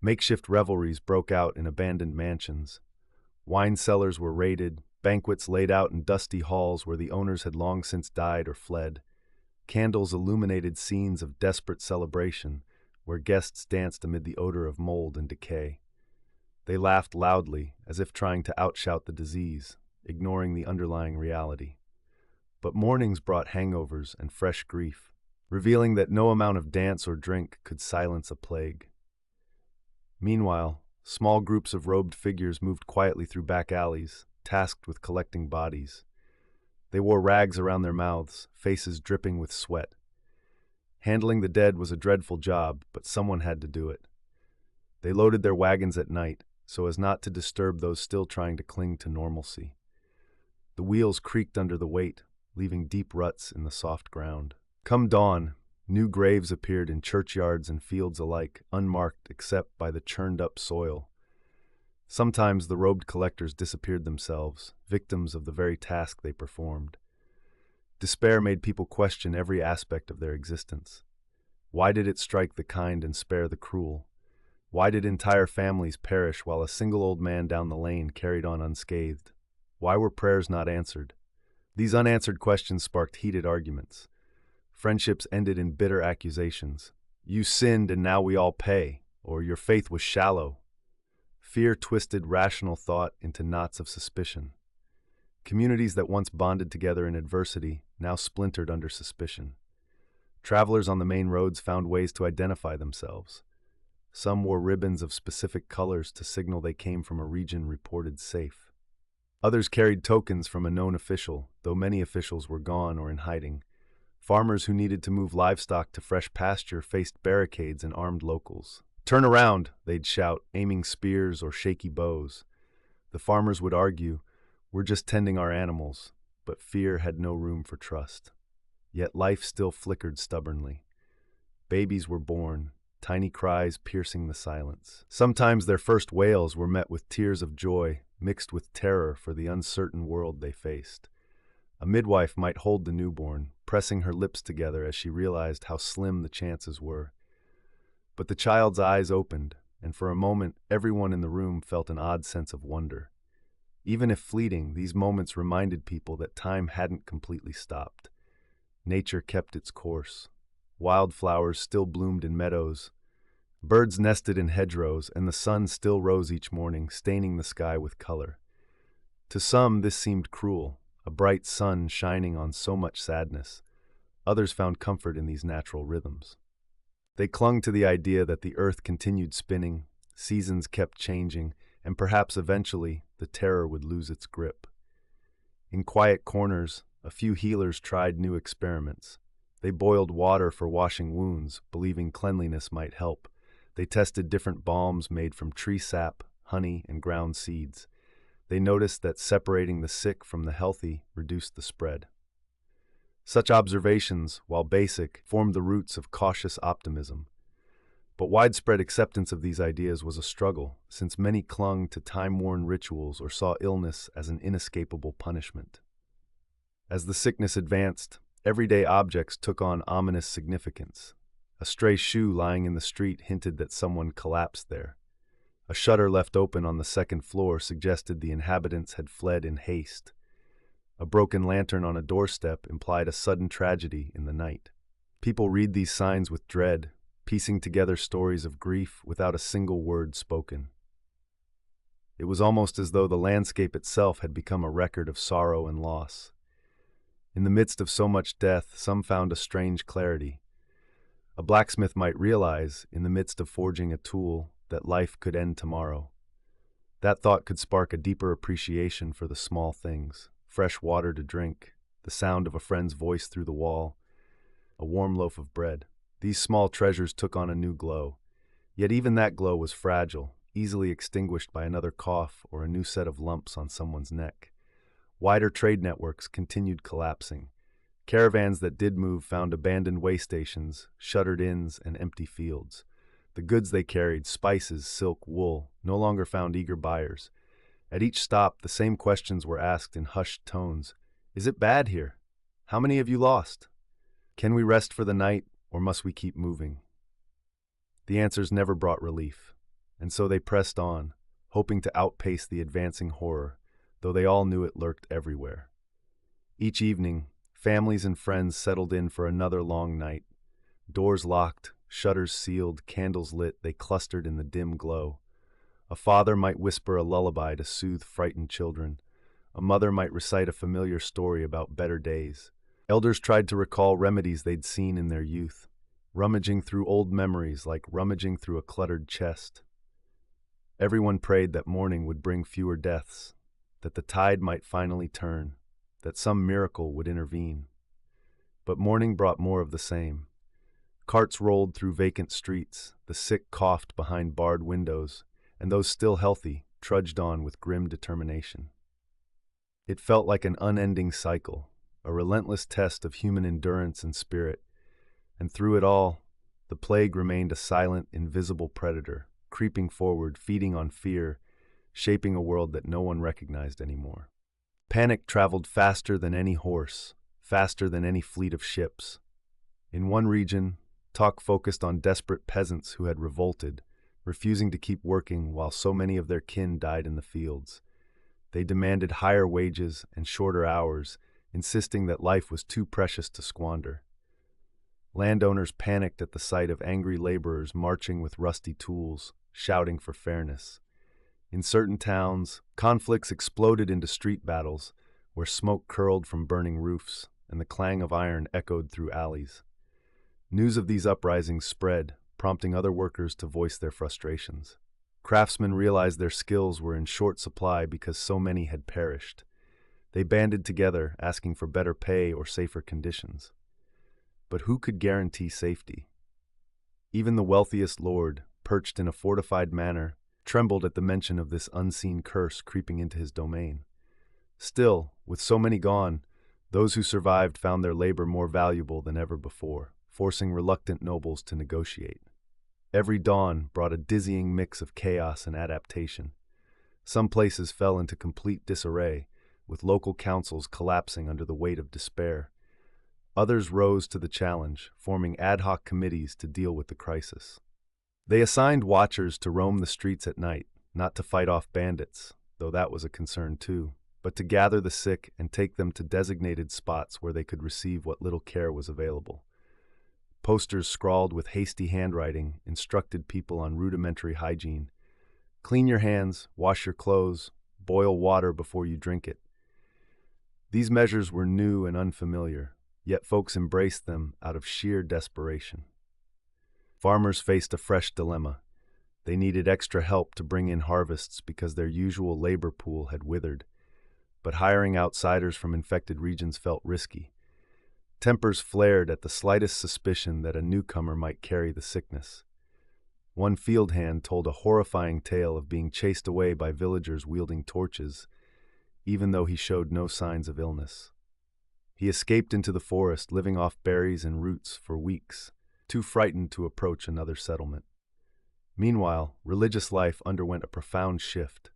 Makeshift revelries broke out in abandoned mansions. Wine cellars were raided, banquets laid out in dusty halls where the owners had long since died or fled. Candles illuminated scenes of desperate celebration, where guests danced amid the odor of mold and decay. They laughed loudly, as if trying to outshout the disease, ignoring the underlying reality. But mornings brought hangovers and fresh grief, revealing that no amount of dance or drink could silence a plague. Meanwhile, small groups of robed figures moved quietly through back alleys, tasked with collecting bodies. They wore rags around their mouths, faces dripping with sweat. Handling the dead was a dreadful job, but someone had to do it. They loaded their wagons at night, so as not to disturb those still trying to cling to normalcy. The wheels creaked under the weight, leaving deep ruts in the soft ground. Come dawn, new graves appeared in churchyards and fields alike, unmarked except by the churned-up soil. Sometimes the robed collectors disappeared themselves, victims of the very task they performed. Despair made people question every aspect of their existence. Why did it strike the kind and spare the cruel? Why did entire families perish while a single old man down the lane carried on unscathed? Why were prayers not answered? These unanswered questions sparked heated arguments. Friendships ended in bitter accusations. You sinned and now we all pay, or your faith was shallow. Fear twisted rational thought into knots of suspicion. Communities that once bonded together in adversity now splintered under suspicion. Travelers on the main roads found ways to identify themselves. Some wore ribbons of specific colors to signal they came from a region reported safe. Others carried tokens from a known official, though many officials were gone or in hiding. Farmers who needed to move livestock to fresh pasture faced barricades and armed locals. "Turn around," they'd shout, aiming spears or shaky bows. The farmers would argue, "We're just tending our animals," but fear had no room for trust. Yet life still flickered stubbornly. Babies were born, tiny cries piercing the silence. Sometimes their first wails were met with tears of joy, mixed with terror for the uncertain world they faced. A midwife might hold the newborn, pressing her lips together as she realized how slim the chances were. But the child's eyes opened, and for a moment everyone in the room felt an odd sense of wonder. Even if fleeting, these moments reminded people that time hadn't completely stopped. Nature kept its course. Wildflowers still bloomed in meadows. Birds nested in hedgerows, and the sun still rose each morning, staining the sky with color. To some, this seemed cruel, a bright sun shining on so much sadness. Others found comfort in these natural rhythms. They clung to the idea that the earth continued spinning, seasons kept changing, and perhaps eventually the terror would lose its grip. In quiet corners, a few healers tried new experiments. They boiled water for washing wounds, believing cleanliness might help. They tested different balms made from tree sap, honey, and ground seeds. They noticed that separating the sick from the healthy reduced the spread. Such observations, while basic, formed the roots of cautious optimism. But widespread acceptance of these ideas was a struggle, since many clung to time-worn rituals or saw illness as an inescapable punishment. As the sickness advanced, everyday objects took on ominous significance. A stray shoe lying in the street hinted that someone collapsed there. A shutter left open on the second floor suggested the inhabitants had fled in haste. A broken lantern on a doorstep implied a sudden tragedy in the night. People read these signs with dread, piecing together stories of grief without a single word spoken. It was almost as though the landscape itself had become a record of sorrow and loss. In the midst of so much death, some found a strange clarity. A blacksmith might realize, in the midst of forging a tool, that life could end tomorrow. That thought could spark a deeper appreciation for the small things: fresh water to drink, the sound of a friend's voice through the wall, a warm loaf of bread. These small treasures took on a new glow. Yet even that glow was fragile, easily extinguished by another cough or a new set of lumps on someone's neck. Wider trade networks continued collapsing. Caravans that did move found abandoned way stations, shuttered inns, and empty fields. The goods they carried, spices, silk, wool, no longer found eager buyers. At each stop, the same questions were asked in hushed tones. Is it bad here? How many have you lost? Can we rest for the night, or must we keep moving? The answers never brought relief, and so they pressed on, hoping to outpace the advancing horror, though they all knew it lurked everywhere. Each evening, families and friends settled in for another long night. Doors locked, shutters sealed, candles lit, they clustered in the dim glow. A father might whisper a lullaby to soothe frightened children. A mother might recite a familiar story about better days. Elders tried to recall remedies they'd seen in their youth, rummaging through old memories like rummaging through a cluttered chest. Everyone prayed that morning would bring fewer deaths, that the tide might finally turn, that some miracle would intervene. But morning brought more of the same. Carts rolled through vacant streets, the sick coughed behind barred windows, and those still healthy trudged on with grim determination. It felt like an unending cycle, a relentless test of human endurance and spirit, and through it all, the plague remained a silent, invisible predator, creeping forward, feeding on fear, shaping a world that no one recognized anymore. Panic traveled faster than any horse, faster than any fleet of ships. In one region, talk focused on desperate peasants who had revolted, refusing to keep working while so many of their kin died in the fields. They demanded higher wages and shorter hours, insisting that life was too precious to squander. Landowners panicked at the sight of angry laborers marching with rusty tools, shouting for fairness. In certain towns, conflicts exploded into street battles, where smoke curled from burning roofs and the clang of iron echoed through alleys. News of these uprisings spread, prompting other workers to voice their frustrations. Craftsmen realized their skills were in short supply because so many had perished. They banded together, asking for better pay or safer conditions. But who could guarantee safety? Even the wealthiest lord, perched in a fortified manor, trembled at the mention of this unseen curse creeping into his domain. Still, with so many gone, those who survived found their labor more valuable than ever before, forcing reluctant nobles to negotiate. Every dawn brought a dizzying mix of chaos and adaptation. Some places fell into complete disarray, with local councils collapsing under the weight of despair. Others rose to the challenge, forming ad hoc committees to deal with the crisis. They assigned watchers to roam the streets at night, not to fight off bandits, though that was a concern too, but to gather the sick and take them to designated spots where they could receive what little care was available. Posters scrawled with hasty handwriting instructed people on rudimentary hygiene. Clean your hands, wash your clothes, boil water before you drink it. These measures were new and unfamiliar, yet folks embraced them out of sheer desperation. Farmers faced a fresh dilemma. They needed extra help to bring in harvests because their usual labor pool had withered, but hiring outsiders from infected regions felt risky. Tempers flared at the slightest suspicion that a newcomer might carry the sickness. One field hand told a horrifying tale of being chased away by villagers wielding torches, even though he showed no signs of illness. He escaped into the forest, living off berries and roots for weeks, too frightened to approach another settlement. Meanwhile, religious life underwent a profound shift.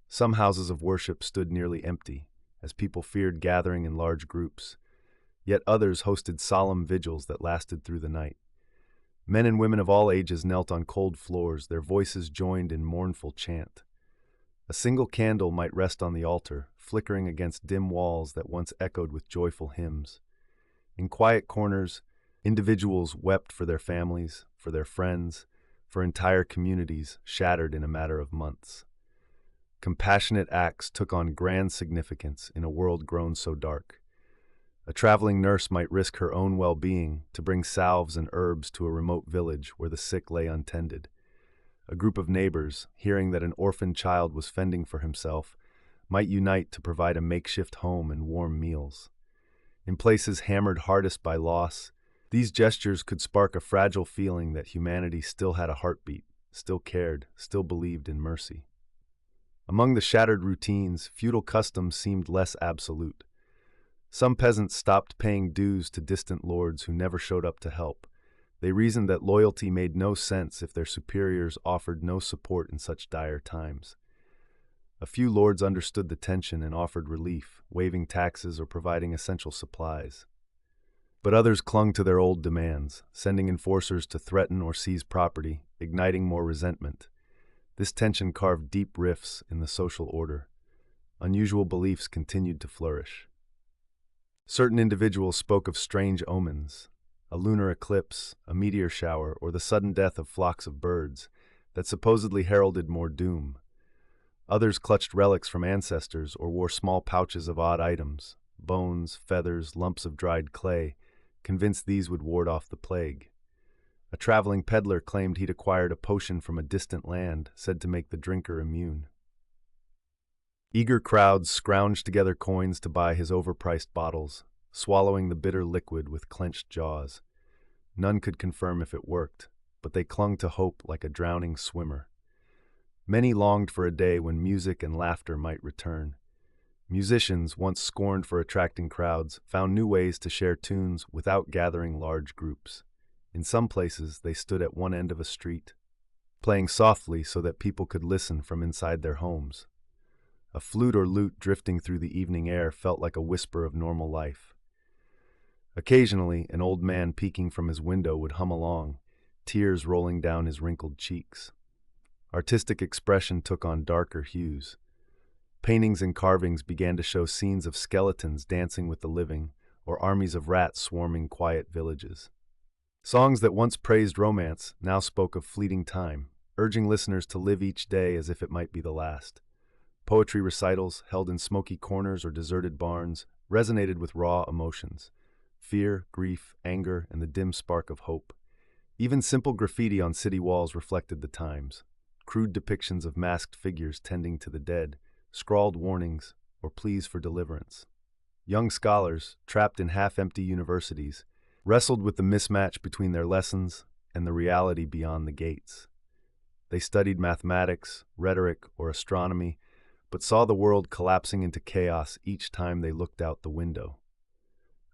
Some houses of worship stood nearly empty, as people feared gathering in large groups. Yet others hosted solemn vigils that lasted through the night. Men and women of all ages knelt on cold floors, their voices joined in mournful chant. A single candle might rest on the altar, flickering against dim walls that once echoed with joyful hymns. In quiet corners, individuals wept for their families, for their friends, for entire communities shattered in a matter of months. Compassionate acts took on grand significance in a world grown so dark. A traveling nurse might risk her own well-being to bring salves and herbs to a remote village where the sick lay untended. A group of neighbors, hearing that an orphaned child was fending for himself, might unite to provide a makeshift home and warm meals. In places hammered hardest by loss, these gestures could spark a fragile feeling that humanity still had a heartbeat, still cared, still believed in mercy. Among the shattered routines, feudal customs seemed less absolute. Some peasants stopped paying dues to distant lords who never showed up to help. They reasoned that loyalty made no sense if their superiors offered no support in such dire times. A few lords understood the tension and offered relief, waiving taxes or providing essential supplies. But others clung to their old demands, sending enforcers to threaten or seize property, igniting more resentment. This tension carved deep rifts in the social order. Unusual beliefs continued to flourish. Certain individuals spoke of strange omens, a lunar eclipse, a meteor shower, or the sudden death of flocks of birds, that supposedly heralded more doom. Others clutched relics from ancestors or wore small pouches of odd items, bones, feathers, lumps of dried clay, convinced these would ward off the plague. A traveling peddler claimed he'd acquired a potion from a distant land, said to make the drinker immune. Eager crowds scrounged together coins to buy his overpriced bottles, swallowing the bitter liquid with clenched jaws. None could confirm if it worked, but they clung to hope like a drowning swimmer. Many longed for a day when music and laughter might return. Musicians, once scorned for attracting crowds, found new ways to share tunes without gathering large groups. In some places, they stood at one end of a street, playing softly so that people could listen from inside their homes. A flute or lute drifting through the evening air felt like a whisper of normal life. Occasionally, an old man peeking from his window would hum along, tears rolling down his wrinkled cheeks. Artistic expression took on darker hues. Paintings and carvings began to show scenes of skeletons dancing with the living, or armies of rats swarming quiet villages. Songs that once praised romance now spoke of fleeting time, urging listeners to live each day as if it might be the last. Poetry recitals, held in smoky corners or deserted barns, resonated with raw emotions: fear, grief, anger, and the dim spark of hope. Even simple graffiti on city walls reflected the times. Crude depictions of masked figures tending to the dead, scrawled warnings, or pleas for deliverance. Young scholars, trapped in half-empty universities, wrestled with the mismatch between their lessons and the reality beyond the gates. They studied mathematics, rhetoric, or astronomy, but saw the world collapsing into chaos each time they looked out the window.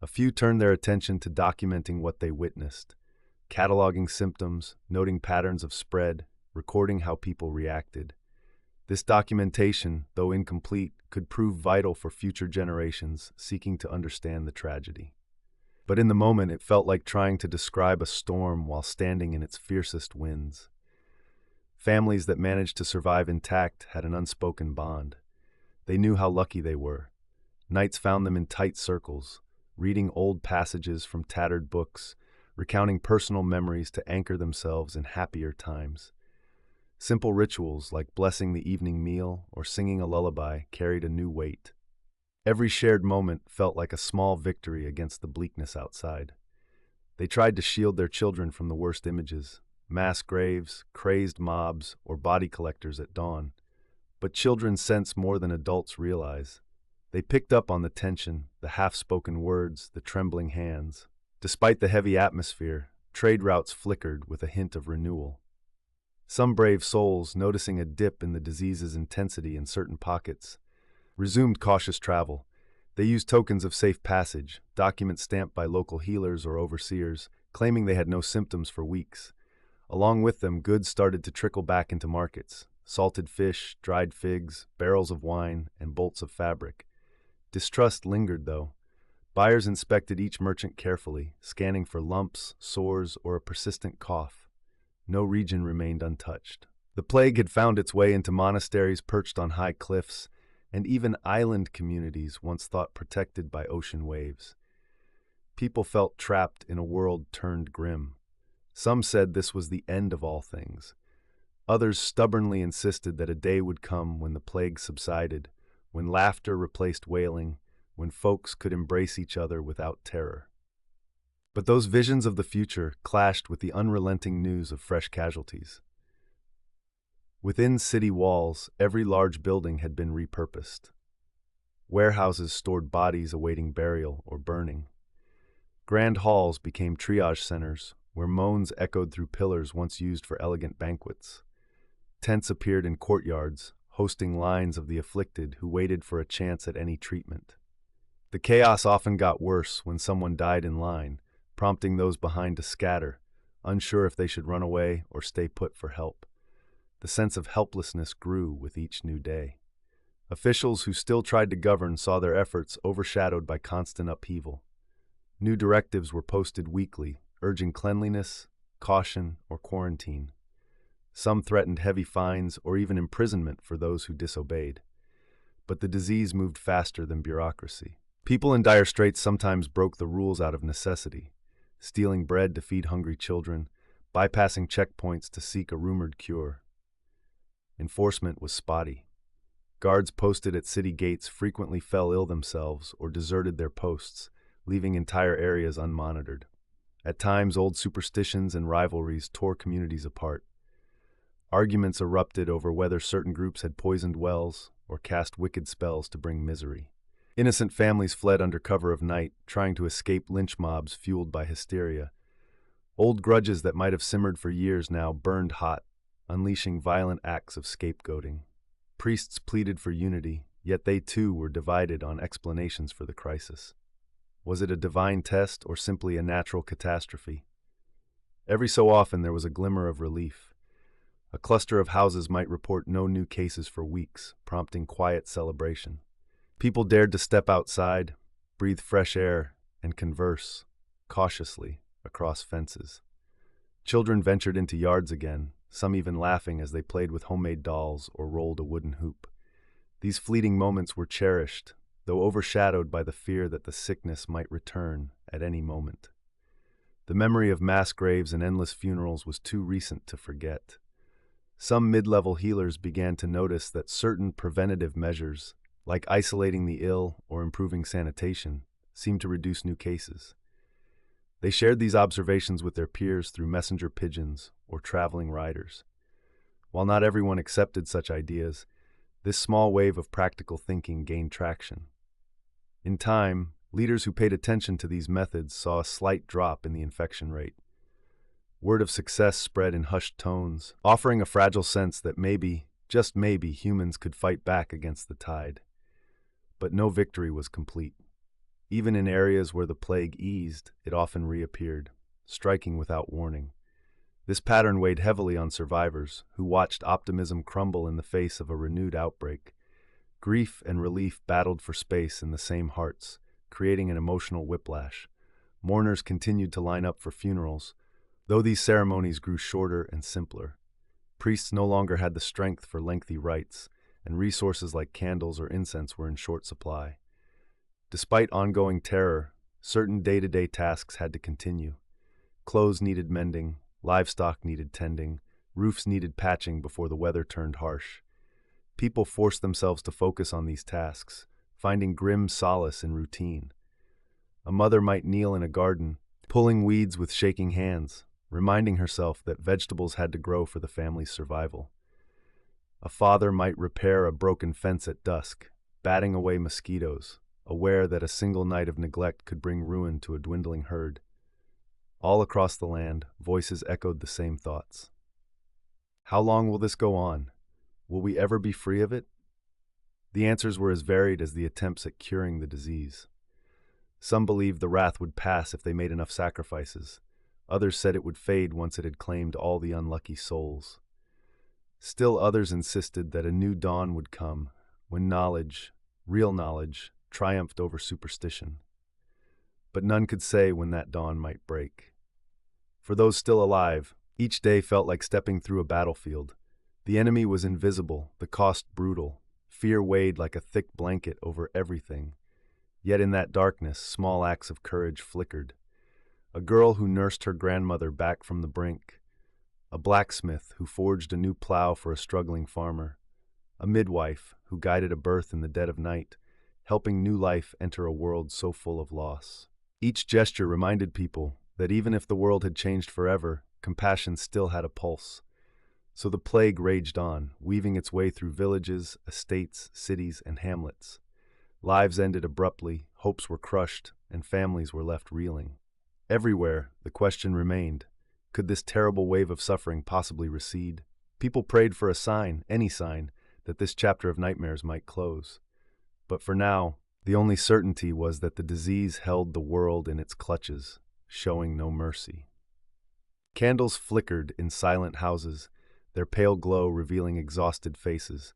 A few turned their attention to documenting what they witnessed, cataloging symptoms, noting patterns of spread, recording how people reacted. This documentation, though incomplete, could prove vital for future generations seeking to understand the tragedy. But in the moment, it felt like trying to describe a storm while standing in its fiercest winds. Families that managed to survive intact had an unspoken bond. They knew how lucky they were. Nights found them in tight circles, reading old passages from tattered books, recounting personal memories to anchor themselves in happier times. Simple rituals like blessing the evening meal or singing a lullaby carried a new weight. Every shared moment felt like a small victory against the bleakness outside. They tried to shield their children from the worst images: mass graves, crazed mobs, or body collectors at dawn. But children sense more than adults realize. They picked up on the tension, the half-spoken words, the trembling hands. Despite the heavy atmosphere, trade routes flickered with a hint of renewal. Some brave souls, noticing a dip in the disease's intensity in certain pockets, resumed cautious travel. They used tokens of safe passage, documents stamped by local healers or overseers, claiming they had no symptoms for weeks. Along with them, goods started to trickle back into markets: salted fish, dried figs, barrels of wine, and bolts of fabric. Distrust lingered, though. Buyers inspected each merchant carefully, scanning for lumps, sores, or a persistent cough. No region remained untouched. The plague had found its way into monasteries perched on high cliffs, and even island communities once thought protected by ocean waves. People felt trapped in a world turned grim. Some said this was the end of all things. Others stubbornly insisted that a day would come when the plague subsided, when laughter replaced wailing, when folks could embrace each other without terror. But those visions of the future clashed with the unrelenting news of fresh casualties. Within city walls, every large building had been repurposed. Warehouses stored bodies awaiting burial or burning. Grand halls became triage centers, where moans echoed through pillars once used for elegant banquets. Tents appeared in courtyards, hosting lines of the afflicted who waited for a chance at any treatment. The chaos often got worse when someone died in line, prompting those behind to scatter, unsure if they should run away or stay put for help. The sense of helplessness grew with each new day. Officials who still tried to govern saw their efforts overshadowed by constant upheaval. New directives were posted weekly, urging cleanliness, caution, or quarantine. Some threatened heavy fines or even imprisonment for those who disobeyed. But the disease moved faster than bureaucracy. People in dire straits sometimes broke the rules out of necessity, stealing bread to feed hungry children, bypassing checkpoints to seek a rumored cure. Enforcement was spotty. Guards posted at city gates frequently fell ill themselves or deserted their posts, leaving entire areas unmonitored. At times, old superstitions and rivalries tore communities apart. Arguments erupted over whether certain groups had poisoned wells or cast wicked spells to bring misery. Innocent families fled under cover of night, trying to escape lynch mobs fueled by hysteria, Old grudges that might have simmered for years now burned hot, unleashing violent acts of scapegoating. Priests pleaded for unity, yet they too were divided on explanations for the crisis. Was it a divine test or simply a natural catastrophe? Every so often there was a glimmer of relief. A cluster of houses might report no new cases for weeks, prompting quiet celebration. People dared to step outside, breathe fresh air, and converse, cautiously, across fences. Children ventured into yards again, some even laughing as they played with homemade dolls or rolled a wooden hoop. These fleeting moments were cherished, though overshadowed by the fear that the sickness might return at any moment. The memory of mass graves and endless funerals was too recent to forget. Some mid-level healers began to notice that certain preventative measures, like isolating the ill or improving sanitation, seemed to reduce new cases. They shared these observations with their peers through messenger pigeons or traveling riders. While not everyone accepted such ideas, this small wave of practical thinking gained traction. In time, leaders who paid attention to these methods saw a slight drop in the infection rate. Word of success spread in hushed tones, offering a fragile sense that maybe, just maybe, humans could fight back against the tide. But no victory was complete. Even in areas where the plague eased, it often reappeared, striking without warning. This pattern weighed heavily on survivors, who watched optimism crumble in the face of a renewed outbreak. Grief and relief battled for space in the same hearts, creating an emotional whiplash. Mourners continued to line up for funerals, though these ceremonies grew shorter and simpler. Priests no longer had the strength for lengthy rites, and resources like candles or incense were in short supply. Despite ongoing terror, certain day-to-day tasks had to continue. Clothes needed mending, livestock needed tending, roofs needed patching before the weather turned harsh. People forced themselves to focus on these tasks, finding grim solace in routine. A mother might kneel in a garden, pulling weeds with shaking hands, reminding herself that vegetables had to grow for the family's survival. A father might repair a broken fence at dusk, batting away mosquitoes, aware that a single night of neglect could bring ruin to a dwindling herd. All across the land, voices echoed the same thoughts. How long will this go on? Will we ever be free of it? The answers were as varied as the attempts at curing the disease. Some believed the wrath would pass if they made enough sacrifices. Others said it would fade once it had claimed all the unlucky souls. Still others insisted that a new dawn would come, when knowledge, real knowledge, triumphed over superstition. But none could say when that dawn might break. For those still alive, each day felt like stepping through a battlefield. The enemy was invisible, the cost brutal. Fear weighed like a thick blanket over everything. Yet in that darkness, small acts of courage flickered. A girl who nursed her grandmother back from the brink. A blacksmith who forged a new plow for a struggling farmer. A midwife who guided a birth in the dead of night, helping new life enter a world so full of loss. Each gesture reminded people that even if the world had changed forever, compassion still had a pulse. So the plague raged on, weaving its way through villages, estates, cities, and hamlets. Lives ended abruptly, hopes were crushed, and families were left reeling. Everywhere, the question remained, could this terrible wave of suffering possibly recede? People prayed for a sign, any sign, that this chapter of nightmares might close. But for now, the only certainty was that the disease held the world in its clutches, showing no mercy. Candles flickered in silent houses, their pale glow revealing exhausted faces.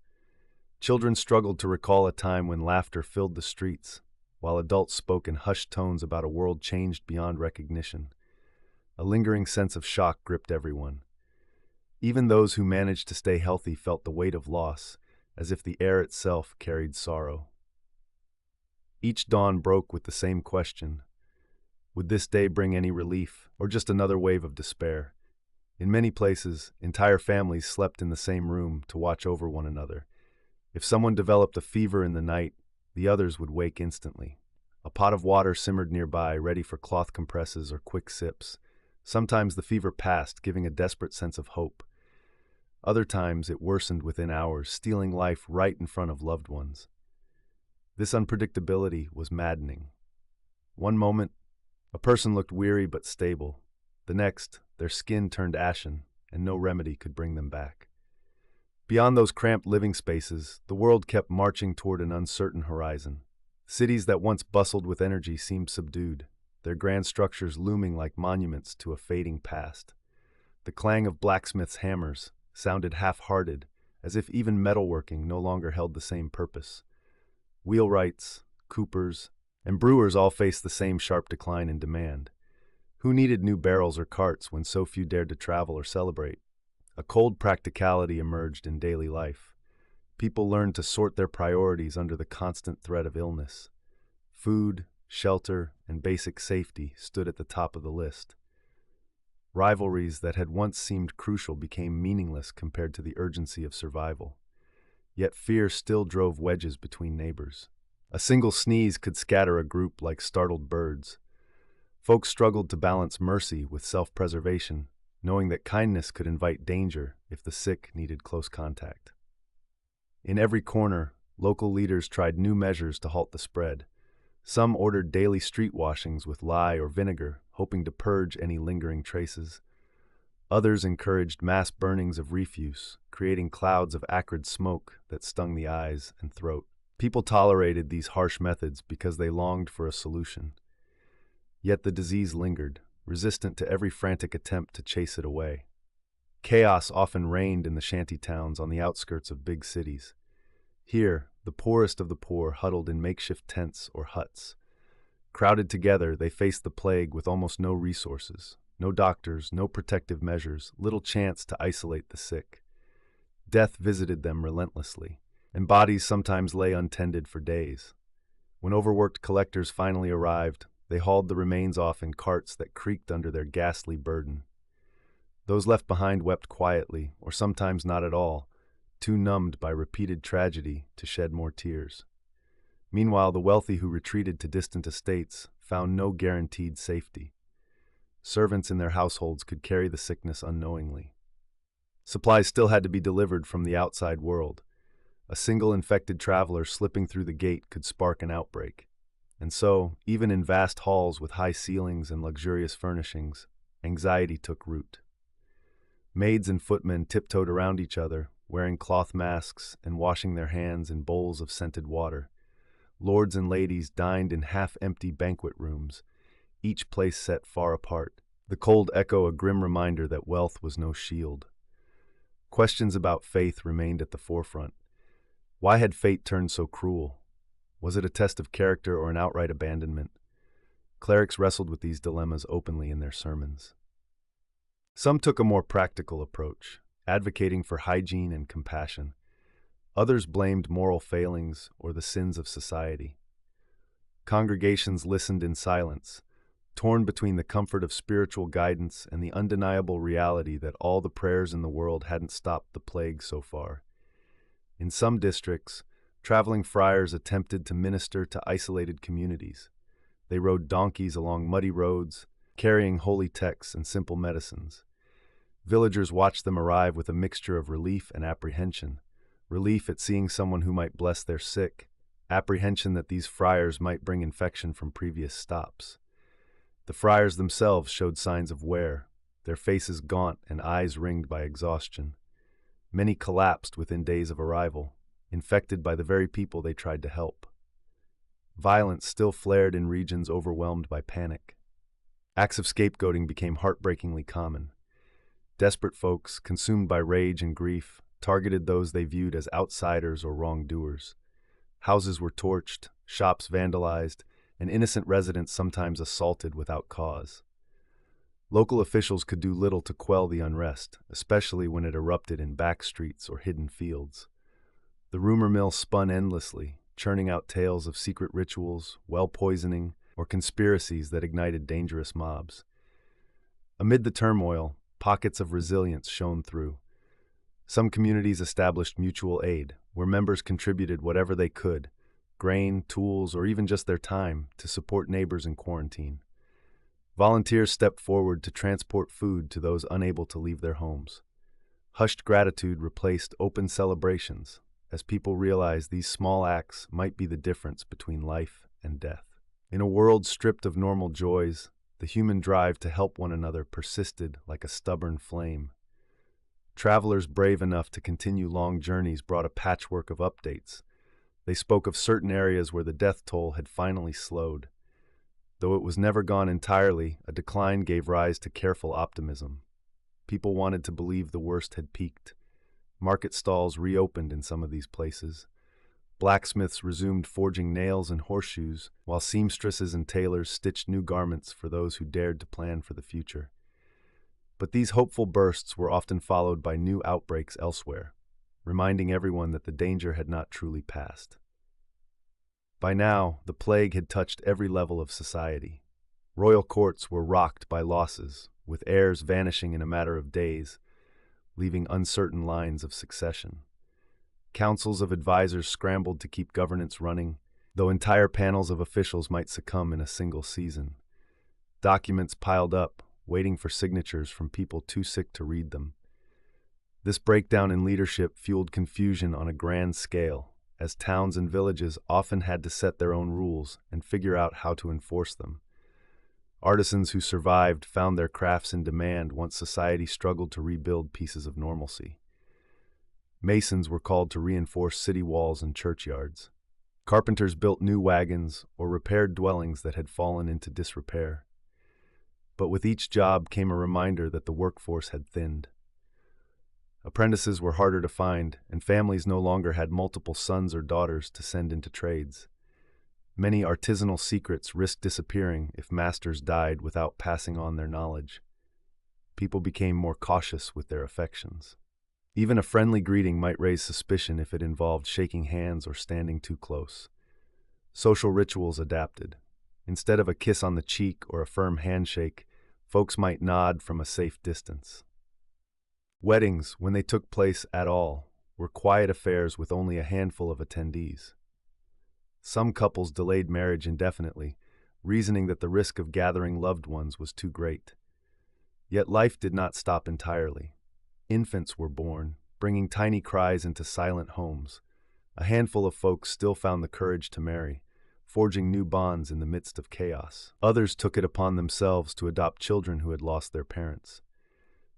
Children struggled to recall a time when laughter filled the streets, while adults spoke in hushed tones about a world changed beyond recognition. A lingering sense of shock gripped everyone. Even those who managed to stay healthy felt the weight of loss, as if the air itself carried sorrow. Each dawn broke with the same question. Would this day bring any relief, or just another wave of despair? In many places, entire families slept in the same room to watch over one another. If someone developed a fever in the night, the others would wake instantly. A pot of water simmered nearby, ready for cloth compresses or quick sips. Sometimes the fever passed, giving a desperate sense of hope. Other times it worsened within hours, stealing life right in front of loved ones. This unpredictability was maddening. One moment, a person looked weary but stable. The next, their skin turned ashen, and no remedy could bring them back. Beyond those cramped living spaces, the world kept marching toward an uncertain horizon. Cities that once bustled with energy seemed subdued, their grand structures looming like monuments to a fading past. The clang of blacksmiths' hammers sounded half-hearted, as if even metalworking no longer held the same purpose. Wheelwrights, coopers, and brewers all faced the same sharp decline in demand. Who needed new barrels or carts when so few dared to travel or celebrate? A cold practicality emerged in daily life. People learned to sort their priorities under the constant threat of illness. Food, shelter, and basic safety stood at the top of the list. Rivalries that had once seemed crucial became meaningless compared to the urgency of survival. Yet fear still drove wedges between neighbors. A single sneeze could scatter a group like startled birds. Folks struggled to balance mercy with self-preservation, knowing that kindness could invite danger if the sick needed close contact. In every corner, local leaders tried new measures to halt the spread. Some ordered daily street washings with lye or vinegar, hoping to purge any lingering traces. Others encouraged mass burnings of refuse, creating clouds of acrid smoke that stung the eyes and throat. People tolerated these harsh methods because they longed for a solution. Yet the disease lingered, resistant to every frantic attempt to chase it away. Chaos often reigned in the shanty towns on the outskirts of big cities. Here, the poorest of the poor huddled in makeshift tents or huts. Crowded together, they faced the plague with almost no resources, no doctors, no protective measures, little chance to isolate the sick. Death visited them relentlessly, and bodies sometimes lay untended for days. When overworked collectors finally arrived, they hauled the remains off in carts that creaked under their ghastly burden. Those left behind wept quietly, or sometimes not at all, too numbed by repeated tragedy to shed more tears. Meanwhile, the wealthy who retreated to distant estates found no guaranteed safety. Servants in their households could carry the sickness unknowingly. Supplies still had to be delivered from the outside world. A single infected traveler slipping through the gate could spark an outbreak. And so, even in vast halls with high ceilings and luxurious furnishings, anxiety took root. Maids and footmen tiptoed around each other, wearing cloth masks and washing their hands in bowls of scented water. Lords and ladies dined in half-empty banquet rooms, each place set far apart, the cold echo a grim reminder that wealth was no shield. Questions about faith remained at the forefront. Why had fate turned so cruel? Was it a test of character or an outright abandonment? Clerics wrestled with these dilemmas openly in their sermons. Some took a more practical approach, advocating for hygiene and compassion. Others blamed moral failings or the sins of society. Congregations listened in silence, torn between the comfort of spiritual guidance and the undeniable reality that all the prayers in the world hadn't stopped the plague so far. In some districts, traveling friars attempted to minister to isolated communities. They rode donkeys along muddy roads, carrying holy texts and simple medicines. Villagers watched them arrive with a mixture of relief and apprehension. Relief at seeing someone who might bless their sick, apprehension that these friars might bring infection from previous stops. The friars themselves showed signs of wear, their faces gaunt and eyes ringed by exhaustion. Many collapsed within days of arrival, infected by the very people they tried to help. Violence still flared in regions overwhelmed by panic. Acts of scapegoating became heartbreakingly common. Desperate folks, consumed by rage and grief, targeted those they viewed as outsiders or wrongdoers. Houses were torched, shops vandalized, and innocent residents sometimes assaulted without cause. Local officials could do little to quell the unrest, especially when it erupted in back streets or hidden fields. The rumor mill spun endlessly, churning out tales of secret rituals, well poisoning, or conspiracies that ignited dangerous mobs. Amid the turmoil, pockets of resilience shone through. Some communities established mutual aid, where members contributed whatever they could, grain, tools, or even just their time, to support neighbors in quarantine. Volunteers stepped forward to transport food to those unable to leave their homes. Hushed gratitude replaced open celebrations, as people realized these small acts might be the difference between life and death. In a world stripped of normal joys, the human drive to help one another persisted like a stubborn flame. Travelers brave enough to continue long journeys brought a patchwork of updates. They spoke of certain areas where the death toll had finally slowed. Though it was never gone entirely, a decline gave rise to careful optimism. People wanted to believe the worst had peaked. Market stalls reopened in some of these places. Blacksmiths resumed forging nails and horseshoes, while seamstresses and tailors stitched new garments for those who dared to plan for the future. But these hopeful bursts were often followed by new outbreaks elsewhere, reminding everyone that the danger had not truly passed. By now, the plague had touched every level of society. Royal courts were rocked by losses, with heirs vanishing in a matter of days, leaving uncertain lines of succession. Councils of advisors scrambled to keep governance running, though entire panels of officials might succumb in a single season. Documents piled up, waiting for signatures from people too sick to read them. This breakdown in leadership fueled confusion on a grand scale, as towns and villages often had to set their own rules and figure out how to enforce them. Artisans who survived found their crafts in demand once society struggled to rebuild pieces of normalcy. Masons were called to reinforce city walls and churchyards. Carpenters built new wagons or repaired dwellings that had fallen into disrepair. But with each job came a reminder that the workforce had thinned. Apprentices were harder to find, and families no longer had multiple sons or daughters to send into trades. Many artisanal secrets risked disappearing if masters died without passing on their knowledge. People became more cautious with their affections. Even a friendly greeting might raise suspicion if it involved shaking hands or standing too close. Social rituals adapted. Instead of a kiss on the cheek or a firm handshake, folks might nod from a safe distance. Weddings, when they took place at all, were quiet affairs with only a handful of attendees. Some couples delayed marriage indefinitely, reasoning that the risk of gathering loved ones was too great. Yet life did not stop entirely. Infants were born, bringing tiny cries into silent homes. A handful of folks still found the courage to marry, forging new bonds in the midst of chaos. Others took it upon themselves to adopt children who had lost their parents.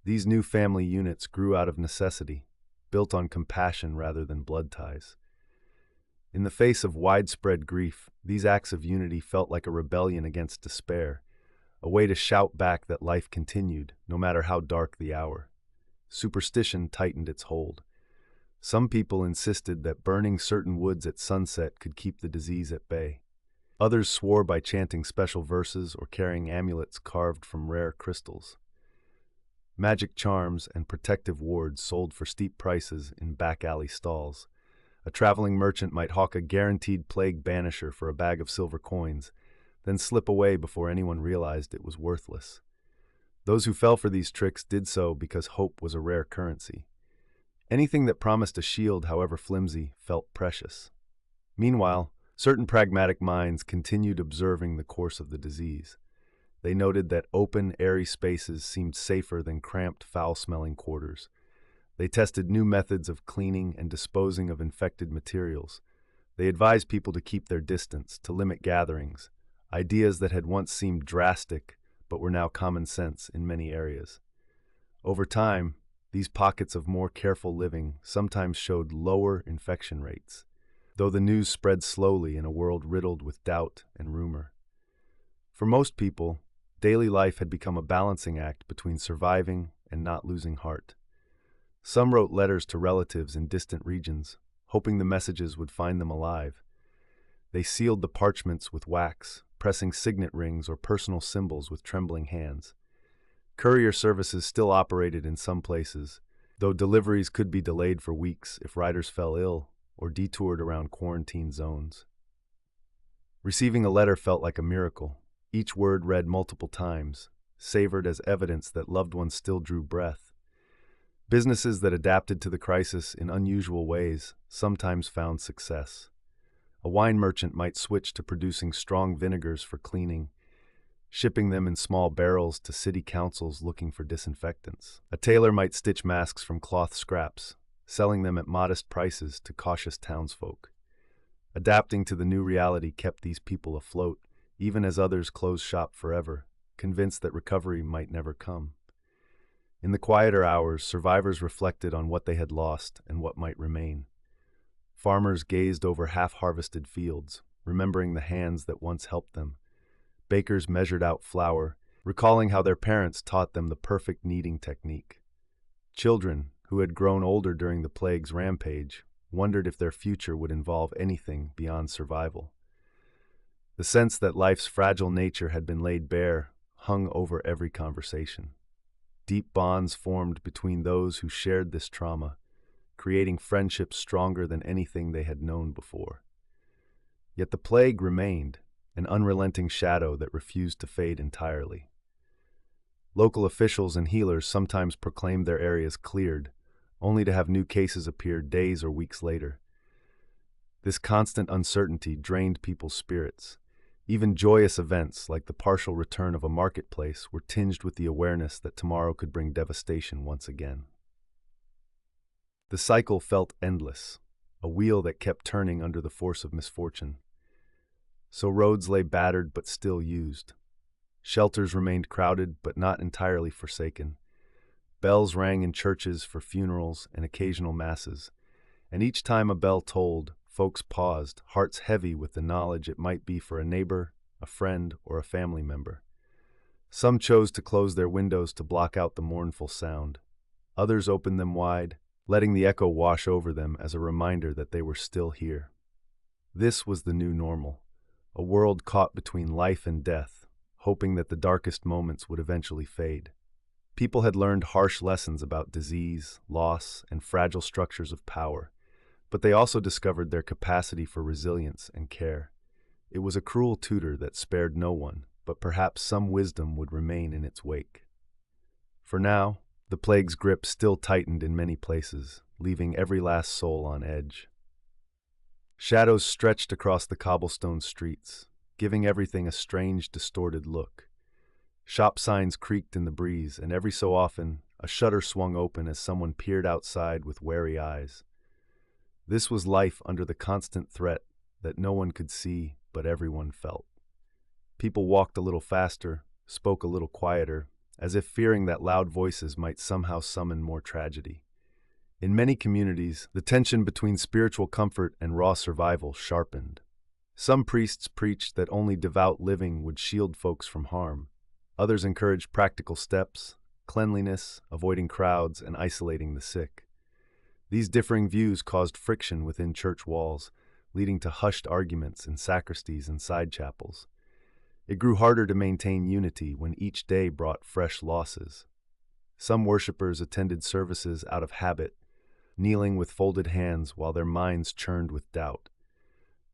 These new family units grew out of necessity, built on compassion rather than blood ties. In the face of widespread grief, these acts of unity felt like a rebellion against despair, a way to shout back that life continued, no matter how dark the hour. Superstition tightened its hold. Some people insisted that burning certain woods at sunset could keep the disease at bay. Others swore by chanting special verses or carrying amulets carved from rare crystals. Magic charms and protective wards sold for steep prices in back alley stalls. A traveling merchant might hawk a guaranteed plague banisher for a bag of silver coins, then slip away before anyone realized it was worthless. Those who fell for these tricks did so because hope was a rare currency. Anything that promised a shield, however flimsy, felt precious. Meanwhile, certain pragmatic minds continued observing the course of the disease. They noted that open, airy spaces seemed safer than cramped, foul-smelling quarters. They tested new methods of cleaning and disposing of infected materials. They advised people to keep their distance, to limit gatherings, ideas that had once seemed drastic but were now common sense in many areas. Over time, these pockets of more careful living sometimes showed lower infection rates, though the news spread slowly in a world riddled with doubt and rumor. For most people, daily life had become a balancing act between surviving and not losing heart. Some wrote letters to relatives in distant regions, hoping the messages would find them alive. They sealed the parchments with wax, pressing signet rings or personal symbols with trembling hands. Courier services still operated in some places, though deliveries could be delayed for weeks if riders fell ill or detoured around quarantine zones. Receiving a letter felt like a miracle. Each word read multiple times, savored as evidence that loved ones still drew breath. Businesses that adapted to the crisis in unusual ways sometimes found success. A wine merchant might switch to producing strong vinegars for cleaning, shipping them in small barrels to city councils looking for disinfectants. A tailor might stitch masks from cloth scraps, selling them at modest prices to cautious townsfolk. Adapting to the new reality kept these people afloat, even as others closed shop forever, convinced that recovery might never come. In the quieter hours, survivors reflected on what they had lost and what might remain. Farmers gazed over half-harvested fields, remembering the hands that once helped them. Bakers measured out flour, recalling how their parents taught them the perfect kneading technique. Children, who had grown older during the plague's rampage, wondered if their future would involve anything beyond survival. The sense that life's fragile nature had been laid bare hung over every conversation. Deep bonds formed between those who shared this trauma, creating friendships stronger than anything they had known before. Yet the plague remained, an unrelenting shadow that refused to fade entirely. Local officials and healers sometimes proclaimed their areas cleared, only to have new cases appear days or weeks later. This constant uncertainty drained people's spirits. Even joyous events like the partial return of a marketplace were tinged with the awareness that tomorrow could bring devastation once again. The cycle felt endless, a wheel that kept turning under the force of misfortune. So roads lay battered but still used. Shelters remained crowded but not entirely forsaken. Bells rang in churches for funerals and occasional masses, and each time a bell tolled, folks paused, hearts heavy with the knowledge it might be for a neighbor, a friend, or a family member. Some chose to close their windows to block out the mournful sound. Others opened them wide, letting the echo wash over them as a reminder that they were still here. This was the new normal, a world caught between life and death, hoping that the darkest moments would eventually fade. People had learned harsh lessons about disease, loss, and fragile structures of power, but they also discovered their capacity for resilience and care. It was a cruel tutor that spared no one, but perhaps some wisdom would remain in its wake. For now, the plague's grip still tightened in many places, leaving every last soul on edge. Shadows stretched across the cobblestone streets, giving everything a strange, distorted look. Shop signs creaked in the breeze, and every so often, a shutter swung open as someone peered outside with wary eyes. This was life under the constant threat that no one could see, but everyone felt. People walked a little faster, spoke a little quieter, as if fearing that loud voices might somehow summon more tragedy. In many communities, the tension between spiritual comfort and raw survival sharpened. Some priests preached that only devout living would shield folks from harm. Others encouraged practical steps, cleanliness, avoiding crowds, and isolating the sick. These differing views caused friction within church walls, leading to hushed arguments in sacristies and side chapels. It grew harder to maintain unity when each day brought fresh losses. Some worshippers attended services out of habit, kneeling with folded hands while their minds churned with doubt.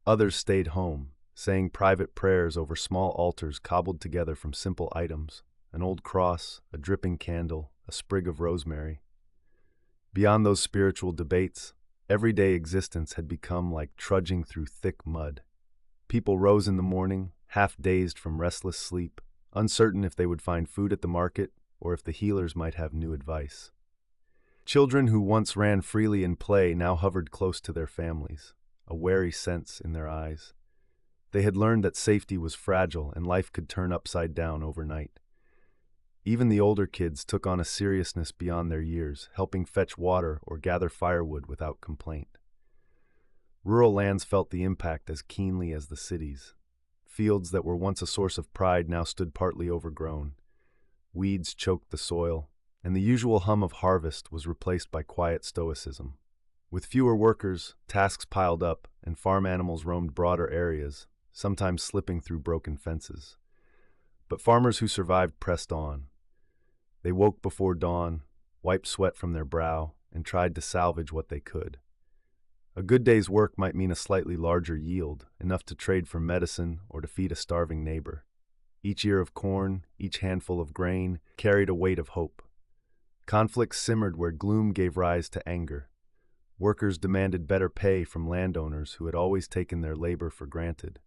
Others stayed home, saying private prayers over small altars cobbled together from simple items, an old cross, a dripping candle, a sprig of rosemary. Beyond those spiritual debates, everyday existence had become like trudging through thick mud. People rose in the morning, half-dazed from restless sleep, uncertain if they would find food at the market or if the healers might have new advice. Children who once ran freely in play now hovered close to their families, a wary sense in their eyes. They had learned that safety was fragile and life could turn upside down overnight. Even the older kids took on a seriousness beyond their years, helping fetch water or gather firewood without complaint. Rural lands felt the impact as keenly as the cities. Fields that were once a source of pride now stood partly overgrown. Weeds choked the soil, and the usual hum of harvest was replaced by quiet stoicism. With fewer workers, tasks piled up, and farm animals roamed broader areas, sometimes slipping through broken fences. But farmers who survived pressed on. They woke before dawn, wiped sweat from their brow, and tried to salvage what they could. A good day's work might mean a slightly larger yield, enough to trade for medicine or to feed a starving neighbor. Each ear of corn, each handful of grain, carried a weight of hope. Conflicts simmered where gloom gave rise to anger. Workers demanded better pay from landowners who had always taken their labor for granted.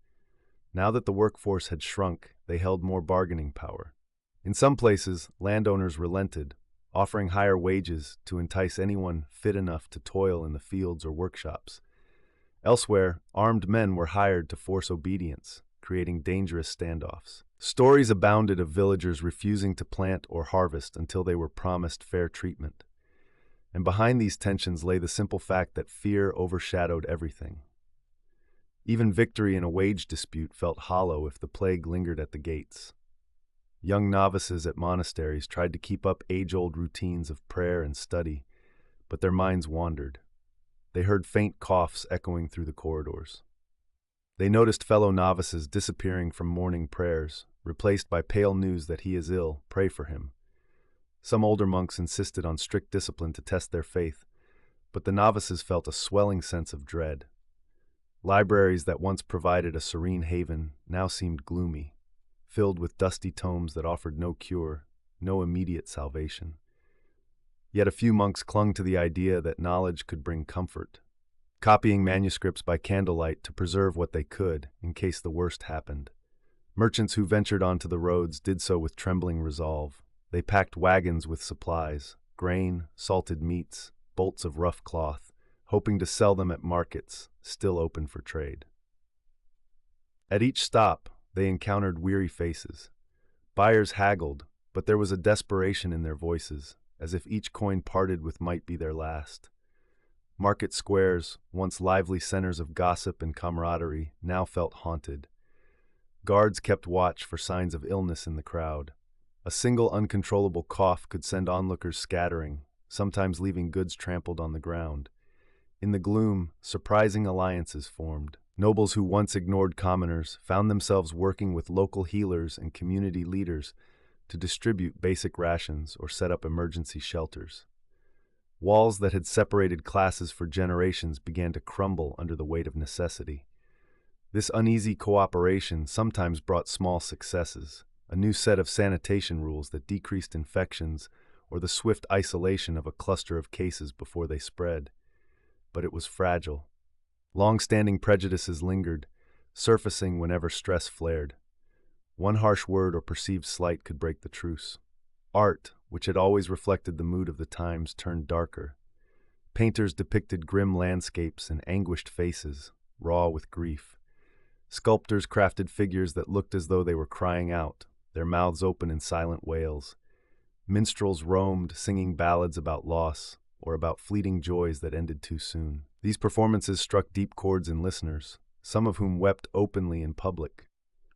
Now that the workforce had shrunk, they held more bargaining power. In some places, landowners relented, offering higher wages to entice anyone fit enough to toil in the fields or workshops. Elsewhere, armed men were hired to force obedience, creating dangerous standoffs. Stories abounded of villagers refusing to plant or harvest until they were promised fair treatment. And behind these tensions lay the simple fact that fear overshadowed everything. Even victory in a wage dispute felt hollow if the plague lingered at the gates. Young novices at monasteries tried to keep up age-old routines of prayer and study, but their minds wandered. They heard faint coughs echoing through the corridors. They noticed fellow novices disappearing from morning prayers, replaced by pale news that he is ill, pray for him. Some older monks insisted on strict discipline to test their faith, but the novices felt a swelling sense of dread. Libraries that once provided a serene haven now seemed gloomy, filled with dusty tomes that offered no cure, no immediate salvation. Yet a few monks clung to the idea that knowledge could bring comfort, copying manuscripts by candlelight to preserve what they could in case the worst happened. Merchants who ventured onto the roads did so with trembling resolve. They packed wagons with supplies, grain, salted meats, bolts of rough cloth, hoping to sell them at markets, still open for trade. At each stop, they encountered weary faces. Buyers haggled, but there was a desperation in their voices, as if each coin parted with might be their last. Market squares, once lively centers of gossip and camaraderie, now felt haunted. Guards kept watch for signs of illness in the crowd. A single uncontrollable cough could send onlookers scattering, sometimes leaving goods trampled on the ground. In the gloom, surprising alliances formed. Nobles who once ignored commoners found themselves working with local healers and community leaders to distribute basic rations or set up emergency shelters. Walls that had separated classes for generations began to crumble under the weight of necessity. This uneasy cooperation sometimes brought small successes, a new set of sanitation rules that decreased infections or the swift isolation of a cluster of cases before they spread. But it was fragile. Long-standing prejudices lingered, surfacing whenever stress flared. One harsh word or perceived slight could break the truce. Art, which had always reflected the mood of the times, turned darker. Painters depicted grim landscapes and anguished faces, raw with grief. Sculptors crafted figures that looked as though they were crying out, their mouths open in silent wails. Minstrels roamed, singing ballads about loss or about fleeting joys that ended too soon. These performances struck deep chords in listeners, some of whom wept openly in public.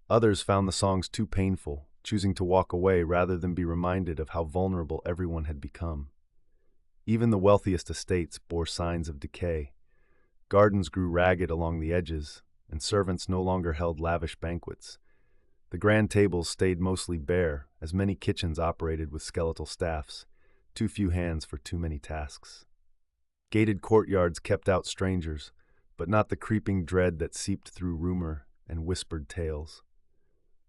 Others found the songs too painful, choosing to walk away rather than be reminded of how vulnerable everyone had become. Even the wealthiest estates bore signs of decay. Gardens grew ragged along the edges, and servants no longer held lavish banquets. The grand tables stayed mostly bare, as many kitchens operated with skeletal staffs, too few hands for too many tasks. Gated courtyards kept out strangers, but not the creeping dread that seeped through rumor and whispered tales.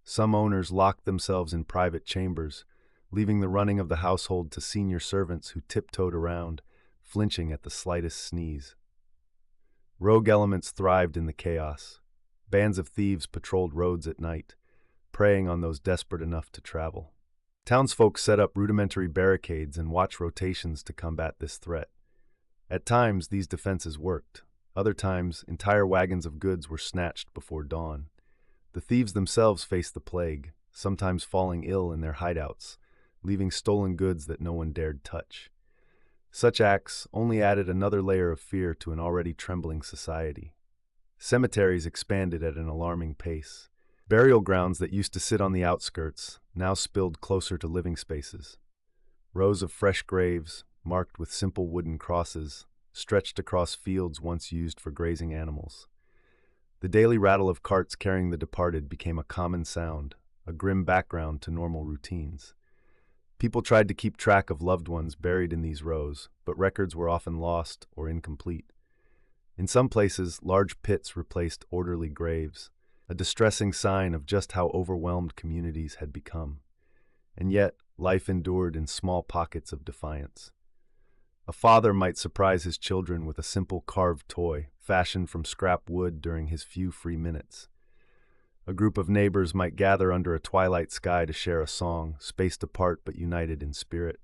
Some owners locked themselves in private chambers, leaving the running of the household to senior servants who tiptoed around, flinching at the slightest sneeze. Rogue elements thrived in the chaos. Bands of thieves patrolled roads at night, preying on those desperate enough to travel. Townsfolk set up rudimentary barricades and watch rotations to combat this threat. At times, these defenses worked. Other times, entire wagons of goods were snatched before dawn. The thieves themselves faced the plague, sometimes falling ill in their hideouts, leaving stolen goods that no one dared touch. Such acts only added another layer of fear to an already trembling society. Cemeteries expanded at an alarming pace. Burial grounds that used to sit on the outskirts now spilled closer to living spaces. Rows of fresh graves, marked with simple wooden crosses, stretched across fields once used for grazing animals. The daily rattle of carts carrying the departed became a common sound, a grim background to normal routines. People tried to keep track of loved ones buried in these rows, but records were often lost or incomplete. In some places, large pits replaced orderly graves, a distressing sign of just how overwhelmed communities had become. And yet, life endured in small pockets of defiance. A father might surprise his children with a simple carved toy, fashioned from scrap wood during his few free minutes. A group of neighbors might gather under a twilight sky to share a song, spaced apart but united in spirit.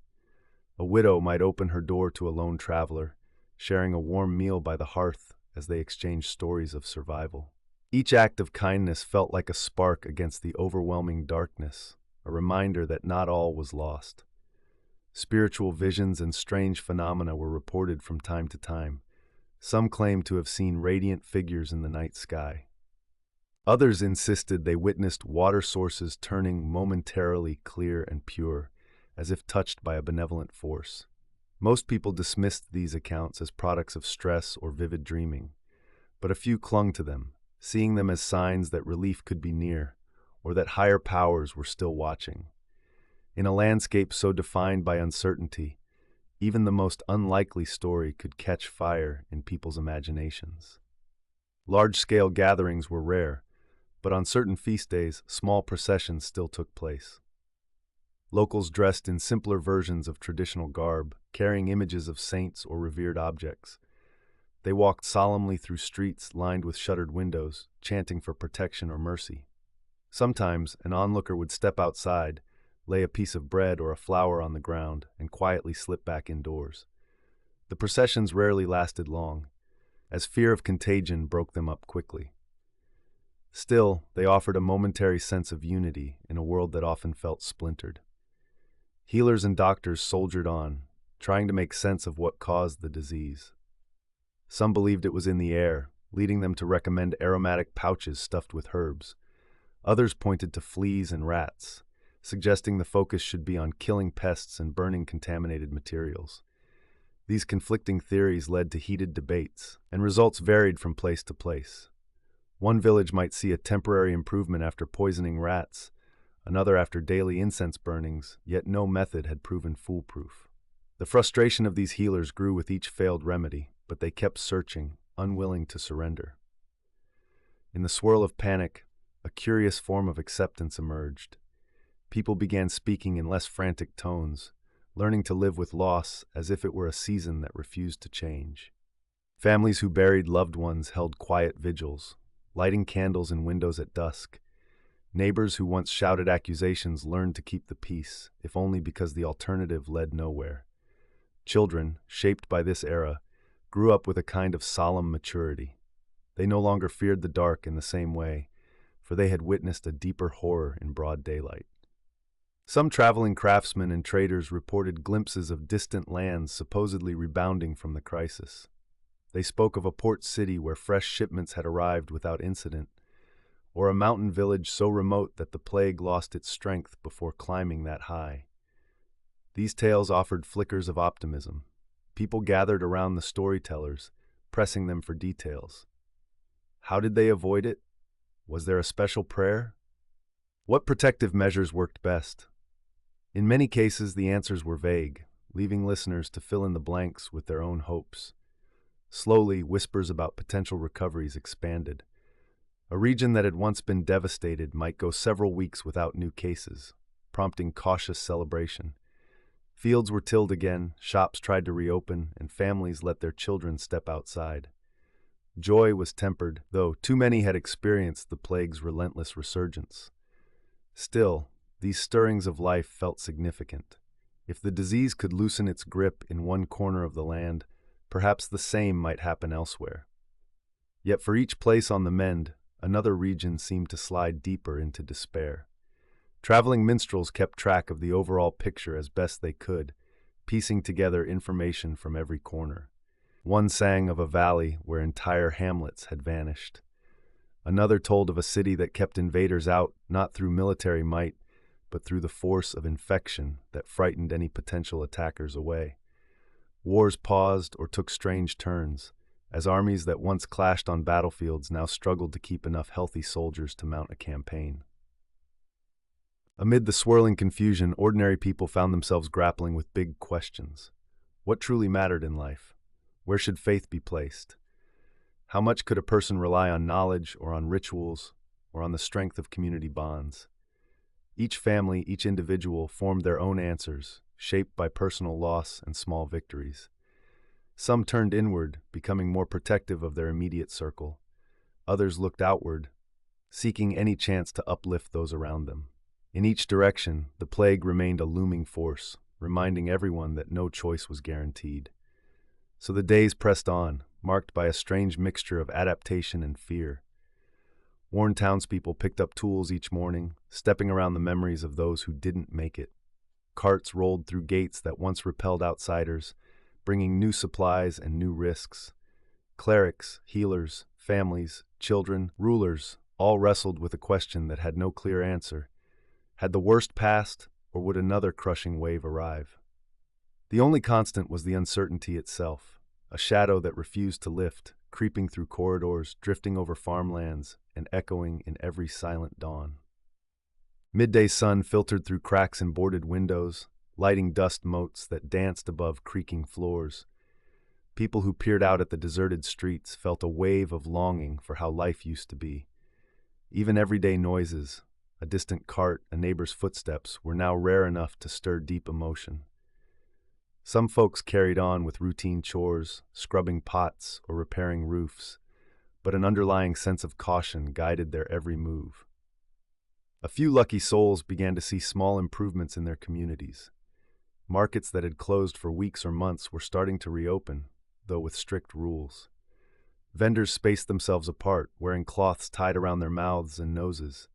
A widow might open her door to a lone traveler, sharing a warm meal by the hearth as they exchanged stories of survival. Each act of kindness felt like a spark against the overwhelming darkness, a reminder that not all was lost. Spiritual visions and strange phenomena were reported from time to time. Some claimed to have seen radiant figures in the night sky. Others insisted they witnessed water sources turning momentarily clear and pure, as if touched by a benevolent force. Most people dismissed these accounts as products of stress or vivid dreaming, but a few clung to them, seeing them as signs that relief could be near, or that higher powers were still watching. In a landscape so defined by uncertainty, even the most unlikely story could catch fire in people's imaginations. Large-scale gatherings were rare, but on certain feast days, small processions still took place. Locals dressed in simpler versions of traditional garb, carrying images of saints or revered objects. They walked solemnly through streets lined with shuttered windows, chanting for protection or mercy. Sometimes, an onlooker would step outside, lay a piece of bread or a flower on the ground, and quietly slip back indoors. The processions rarely lasted long, as fear of contagion broke them up quickly. Still, they offered a momentary sense of unity in a world that often felt splintered. Healers and doctors soldiered on, trying to make sense of what caused the disease. Some believed it was in the air, leading them to recommend aromatic pouches stuffed with herbs. Others pointed to fleas and rats, suggesting the focus should be on killing pests and burning contaminated materials. These conflicting theories led to heated debates, and results varied from place to place. One village might see a temporary improvement after poisoning rats, another after daily incense burnings, yet no method had proven foolproof. The frustration of these healers grew with each failed remedy, but they kept searching, unwilling to surrender. In the swirl of panic, a curious form of acceptance emerged. People began speaking in less frantic tones, learning to live with loss as if it were a season that refused to change. Families who buried loved ones held quiet vigils, lighting candles in windows at dusk. Neighbors who once shouted accusations learned to keep the peace, if only because the alternative led nowhere. Children, shaped by this era, grew up with a kind of solemn maturity. They no longer feared the dark in the same way, for they had witnessed a deeper horror in broad daylight. Some traveling craftsmen and traders reported glimpses of distant lands supposedly rebounding from the crisis. They spoke of a port city where fresh shipments had arrived without incident, or a mountain village so remote that the plague lost its strength before climbing that high. These tales offered flickers of optimism. People gathered around the storytellers, pressing them for details. How did they avoid it? Was there a special prayer? What protective measures worked best? In many cases, the answers were vague, leaving listeners to fill in the blanks with their own hopes. Slowly, whispers about potential recoveries expanded. A region that had once been devastated might go several weeks without new cases, prompting cautious celebration. Fields were tilled again, shops tried to reopen, and families let their children step outside. Joy was tempered, though too many had experienced the plague's relentless resurgence. Still, these stirrings of life felt significant. If the disease could loosen its grip in one corner of the land, perhaps the same might happen elsewhere. Yet for each place on the mend, another region seemed to slide deeper into despair. Traveling minstrels kept track of the overall picture as best they could, piecing together information from every corner. One sang of a valley where entire hamlets had vanished. Another told of a city that kept invaders out not through military might, but through the force of infection that frightened any potential attackers away. Wars paused or took strange turns, as armies that once clashed on battlefields now struggled to keep enough healthy soldiers to mount a campaign. Amid the swirling confusion, ordinary people found themselves grappling with big questions. What truly mattered in life? Where should faith be placed? How much could a person rely on knowledge or on rituals or on the strength of community bonds? Each family, each individual formed their own answers, shaped by personal loss and small victories. Some turned inward, becoming more protective of their immediate circle. Others looked outward, seeking any chance to uplift those around them. In each direction, the plague remained a looming force, reminding everyone that no choice was guaranteed. So the days pressed on, marked by a strange mixture of adaptation and fear. Worn townspeople picked up tools each morning, stepping around the memories of those who didn't make it. Carts rolled through gates that once repelled outsiders, bringing new supplies and new risks. Clerics, healers, families, children, rulers, all wrestled with a question that had no clear answer. Had the worst passed, or would another crushing wave arrive? The only constant was the uncertainty itself, a shadow that refused to lift, creeping through corridors, drifting over farmlands, and echoing in every silent dawn. Midday sun filtered through cracks in boarded windows, lighting dust motes that danced above creaking floors. People who peered out at the deserted streets felt a wave of longing for how life used to be. Even everyday noises, a distant cart, a neighbor's footsteps, were now rare enough to stir deep emotion. Some folks carried on with routine chores, scrubbing pots or repairing roofs, but an underlying sense of caution guided their every move. A few lucky souls began to see small improvements in their communities. Markets that had closed for weeks or months were starting to reopen, though with strict rules. Vendors spaced themselves apart, wearing cloths tied around their mouths and noses.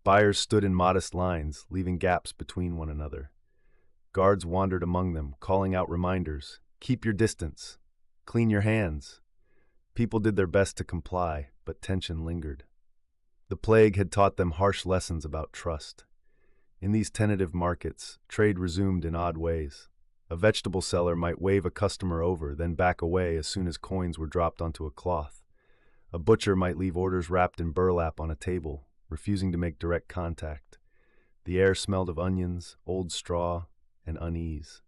Buyers stood in modest lines, leaving gaps between one another. Guards wandered among them, calling out reminders, "Keep your distance. Clean your hands." People did their best to comply, but tension lingered. The plague had taught them harsh lessons about trust. In these tentative markets, trade resumed in odd ways. A vegetable seller might wave a customer over, then back away as soon as coins were dropped onto a cloth. A butcher might leave orders wrapped in burlap on a table, refusing to make direct contact. The air smelled of onions, old straw, and unease.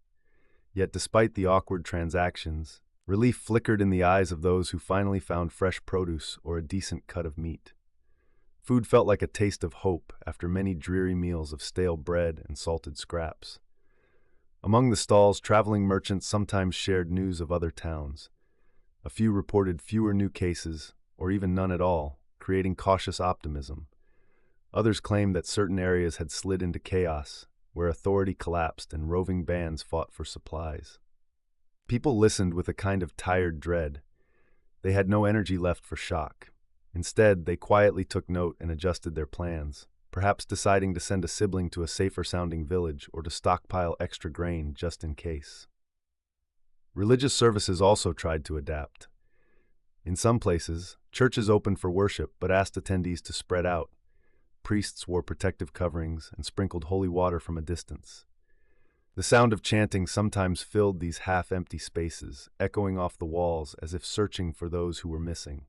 Yet despite the awkward transactions, relief flickered in the eyes of those who finally found fresh produce or a decent cut of meat. Food felt like a taste of hope after many dreary meals of stale bread and salted scraps. Among the stalls, traveling merchants sometimes shared news of other towns. A few reported fewer new cases, or even none at all, creating cautious optimism. Others claimed that certain areas had slid into chaos, where authority collapsed and roving bands fought for supplies. People listened with a kind of tired dread. They had no energy left for shock. Instead, they quietly took note and adjusted their plans, perhaps deciding to send a sibling to a safer-sounding village or to stockpile extra grain just in case. Religious services also tried to adapt. In some places, churches opened for worship but asked attendees to spread out. Priests wore protective coverings and sprinkled holy water from a distance. The sound of chanting sometimes filled these half-empty spaces, echoing off the walls as if searching for those who were missing.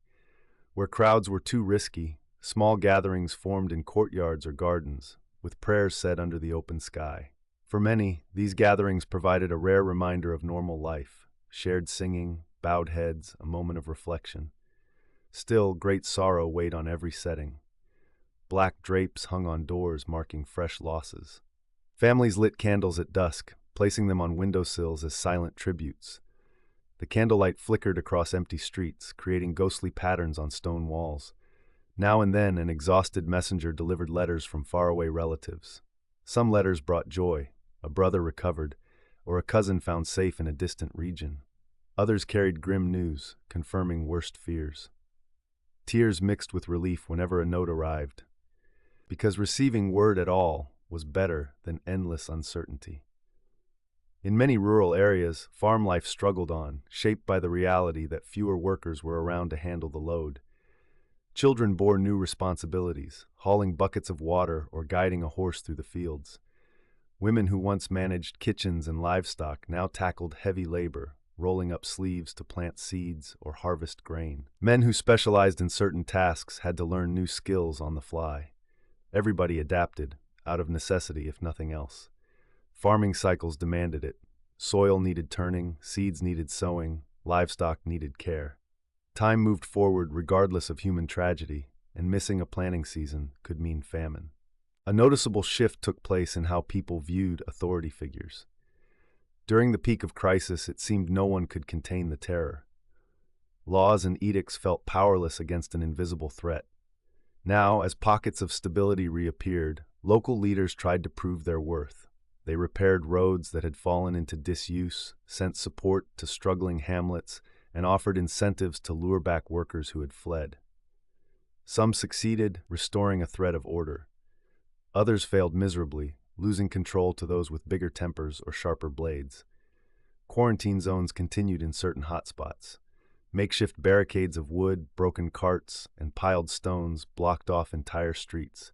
Where crowds were too risky, small gatherings formed in courtyards or gardens, with prayers said under the open sky. For many, these gatherings provided a rare reminder of normal life, shared singing, bowed heads, a moment of reflection. Still, great sorrow weighed on every setting. Black drapes hung on doors marking fresh losses. Families lit candles at dusk, placing them on windowsills as silent tributes. The candlelight flickered across empty streets, creating ghostly patterns on stone walls. Now and then, an exhausted messenger delivered letters from faraway relatives. Some letters brought joy, a brother recovered, or a cousin found safe in a distant region. Others carried grim news, confirming worst fears. Tears mixed with relief whenever a note arrived, because receiving word at all was better than endless uncertainty. In many rural areas, farm life struggled on, shaped by the reality that fewer workers were around to handle the load. Children bore new responsibilities, hauling buckets of water or guiding a horse through the fields. Women who once managed kitchens and livestock now tackled heavy labor, rolling up sleeves to plant seeds or harvest grain. Men who specialized in certain tasks had to learn new skills on the fly. Everybody adapted, out of necessity if nothing else. Farming cycles demanded it. Soil needed turning, seeds needed sowing, livestock needed care. Time moved forward regardless of human tragedy, and missing a planting season could mean famine. A noticeable shift took place in how people viewed authority figures. During the peak of crisis, it seemed no one could contain the terror. Laws and edicts felt powerless against an invisible threat. Now, as pockets of stability reappeared, local leaders tried to prove their worth. They repaired roads that had fallen into disuse, sent support to struggling hamlets, and offered incentives to lure back workers who had fled. Some succeeded, restoring a thread of order. Others failed miserably, losing control to those with bigger tempers or sharper blades. Quarantine zones continued in certain hotspots. Makeshift barricades of wood, broken carts, and piled stones blocked off entire streets.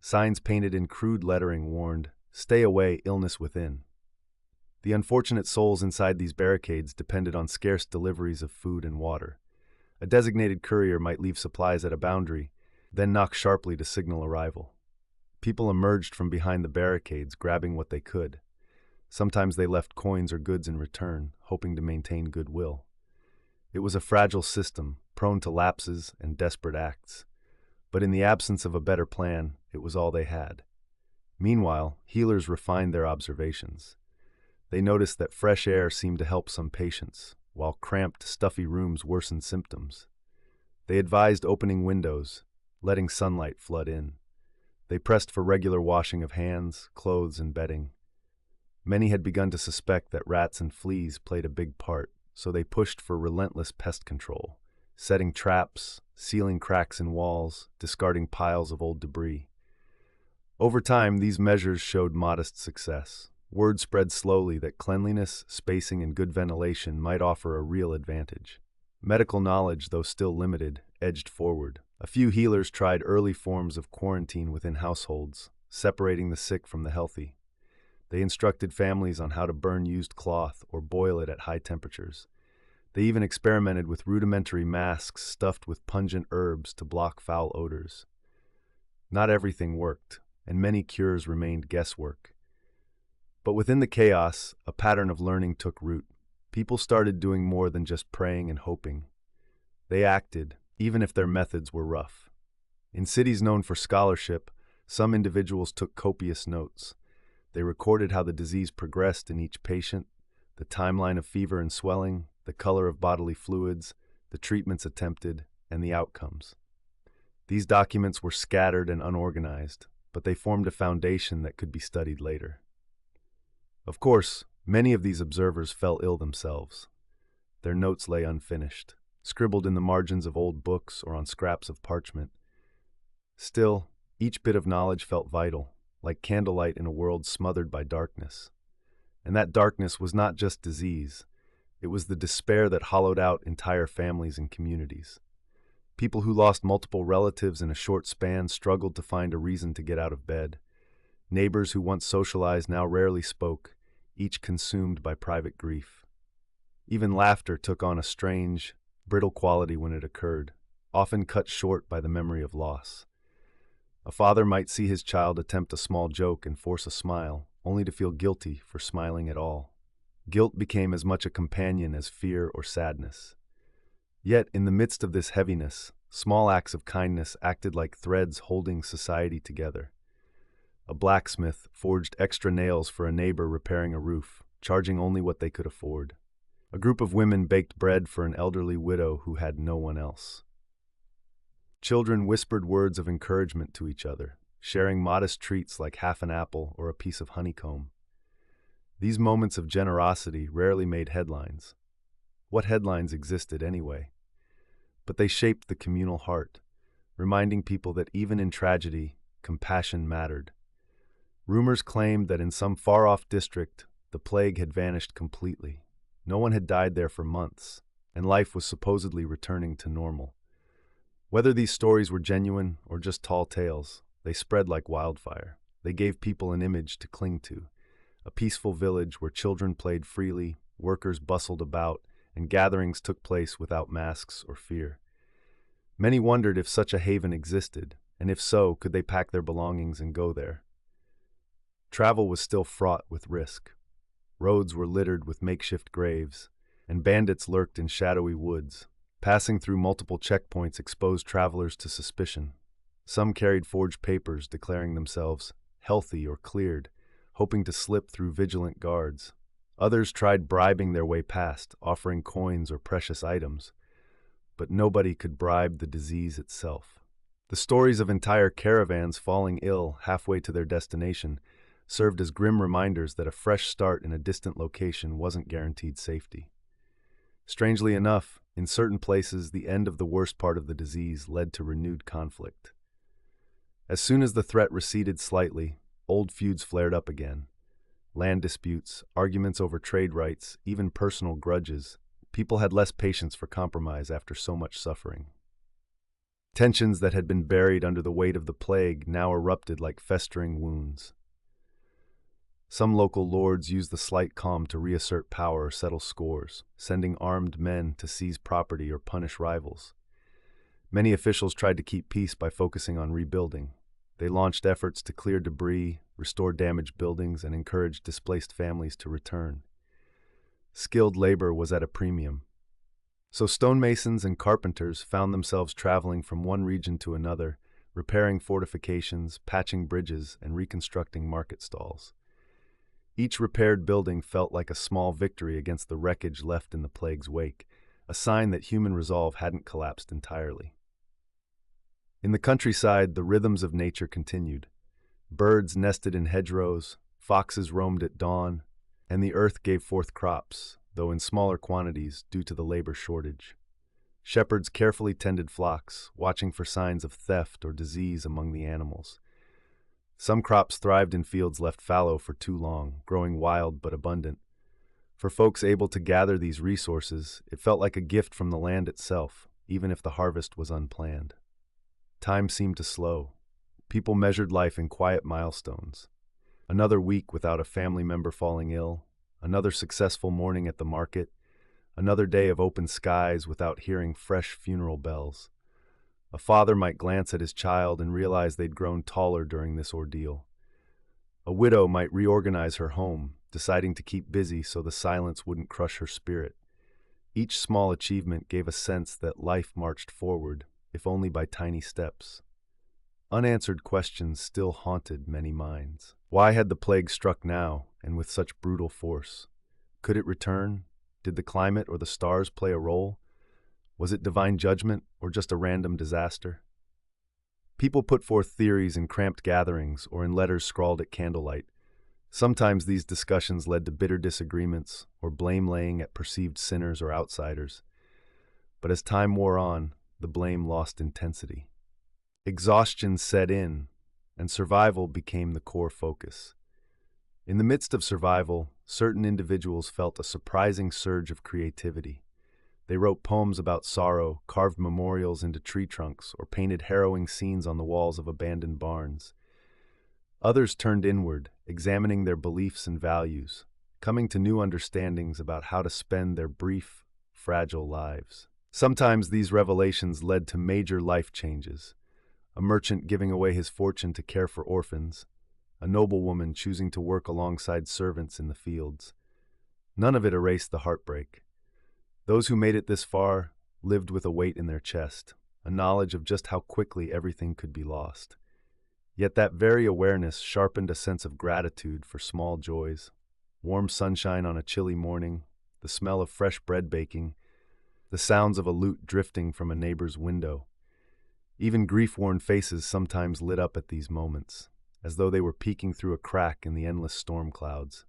Signs painted in crude lettering warned, "Stay away, illness within." The unfortunate souls inside these barricades depended on scarce deliveries of food and water. A designated courier might leave supplies at a boundary, then knock sharply to signal arrival. People emerged from behind the barricades, grabbing what they could. Sometimes they left coins or goods in return, hoping to maintain goodwill. It was a fragile system, prone to lapses and desperate acts. But in the absence of a better plan, it was all they had. Meanwhile, healers refined their observations. They noticed that fresh air seemed to help some patients, while cramped, stuffy rooms worsened symptoms. They advised opening windows, letting sunlight flood in. They pressed for regular washing of hands, clothes, and bedding. Many had begun to suspect that rats and fleas played a big part, so they pushed for relentless pest control, setting traps, sealing cracks in walls, discarding piles of old debris. Over time, these measures showed modest success. Word spread slowly that cleanliness, spacing, and good ventilation might offer a real advantage. Medical knowledge, though still limited, edged forward. A few healers tried early forms of quarantine within households, separating the sick from the healthy. They instructed families on how to burn used cloth or boil it at high temperatures. They even experimented with rudimentary masks stuffed with pungent herbs to block foul odors. Not everything worked, and many cures remained guesswork. But within the chaos, a pattern of learning took root. People started doing more than just praying and hoping. They acted, even if their methods were rough. In cities known for scholarship, some individuals took copious notes. They recorded how the disease progressed in each patient, the timeline of fever and swelling, the color of bodily fluids, the treatments attempted, and the outcomes. These documents were scattered and unorganized, but they formed a foundation that could be studied later. Of course, many of these observers fell ill themselves. Their notes lay unfinished, scribbled in the margins of old books or on scraps of parchment. Still, each bit of knowledge felt vital, like candlelight in a world smothered by darkness. And that darkness was not just disease. It was the despair that hollowed out entire families and communities. People who lost multiple relatives in a short span struggled to find a reason to get out of bed. Neighbors who once socialized now rarely spoke, each consumed by private grief. Even laughter took on a strange, brittle quality when it occurred, often cut short by the memory of loss. A father might see his child attempt a small joke and force a smile, only to feel guilty for smiling at all. Guilt became as much a companion as fear or sadness. Yet, in the midst of this heaviness, small acts of kindness acted like threads holding society together. A blacksmith forged extra nails for a neighbor repairing a roof, charging only what they could afford. A group of women baked bread for an elderly widow who had no one else. Children whispered words of encouragement to each other, sharing modest treats like half an apple or a piece of honeycomb. These moments of generosity rarely made headlines. What headlines existed anyway? But they shaped the communal heart, reminding people that even in tragedy, compassion mattered. Rumors claimed that in some far-off district, the plague had vanished completely. No one had died there for months, and life was supposedly returning to normal. Whether these stories were genuine or just tall tales, they spread like wildfire. They gave people an image to cling to, a peaceful village where children played freely, workers bustled about, and gatherings took place without masks or fear. Many wondered if such a haven existed, and if so, could they pack their belongings and go there? Travel was still fraught with risk. Roads were littered with makeshift graves, and bandits lurked in shadowy woods. Passing through multiple checkpoints exposed travelers to suspicion. Some carried forged papers declaring themselves healthy or cleared, hoping to slip through vigilant guards. Others tried bribing their way past, offering coins or precious items. But nobody could bribe the disease itself. The stories of entire caravans falling ill halfway to their destination served as grim reminders that a fresh start in a distant location wasn't guaranteed safety. Strangely enough, In certain places, the end of the worst part of the disease led to renewed conflict. As soon as the threat receded slightly, old feuds flared up again. Land disputes, arguments over trade rights, even personal grudges. People had less patience for compromise after so much suffering. Tensions that had been buried under the weight of the plague now erupted like festering wounds. Some local lords used the slight calm to reassert power or settle scores, sending armed men to seize property or punish rivals. Many officials tried to keep peace by focusing on rebuilding. They launched efforts to clear debris, restore damaged buildings, and encourage displaced families to return. Skilled labor was at a premium. So stonemasons and carpenters found themselves traveling from one region to another, repairing fortifications, patching bridges, and reconstructing market stalls. Each repaired building felt like a small victory against the wreckage left in the plague's wake, a sign that human resolve hadn't collapsed entirely. In the countryside, the rhythms of nature continued. Birds nested in hedgerows, foxes roamed at dawn, and the earth gave forth crops, though in smaller quantities due to the labor shortage. Shepherds carefully tended flocks, watching for signs of theft or disease among the animals. Some crops thrived in fields left fallow for too long, growing wild but abundant. For folks able to gather these resources, it felt like a gift from the land itself, even if the harvest was unplanned. Time seemed to slow. People measured life in quiet milestones. Another week without a family member falling ill, another successful morning at the market, another day of open skies without hearing fresh funeral bells. A father might glance at his child and realize they'd grown taller during this ordeal. A widow might reorganize her home, deciding to keep busy so the silence wouldn't crush her spirit. Each small achievement gave a sense that life marched forward, if only by tiny steps. Unanswered questions still haunted many minds. Why had the plague struck now, and with such brutal force? Could it return? Did the climate or the stars play a role? Was it divine judgment or just a random disaster? People put forth theories in cramped gatherings or in letters scrawled at candlelight. Sometimes these discussions led to bitter disagreements or blame-laying at perceived sinners or outsiders. But as time wore on, the blame lost intensity. Exhaustion set in, and survival became the core focus. In the midst of survival, certain individuals felt a surprising surge of creativity. They wrote poems about sorrow, carved memorials into tree trunks, or painted harrowing scenes on the walls of abandoned barns. Others turned inward, examining their beliefs and values, coming to new understandings about how to spend their brief, fragile lives. Sometimes these revelations led to major life changes. A merchant giving away his fortune to care for orphans, a noblewoman choosing to work alongside servants in the fields. None of it erased the heartbreak. Those who made it this far lived with a weight in their chest, a knowledge of just how quickly everything could be lost. Yet that very awareness sharpened a sense of gratitude for small joys. Warm sunshine on a chilly morning, the smell of fresh bread baking, the sounds of a lute drifting from a neighbor's window. Even grief-worn faces sometimes lit up at these moments, as though they were peeking through a crack in the endless storm clouds.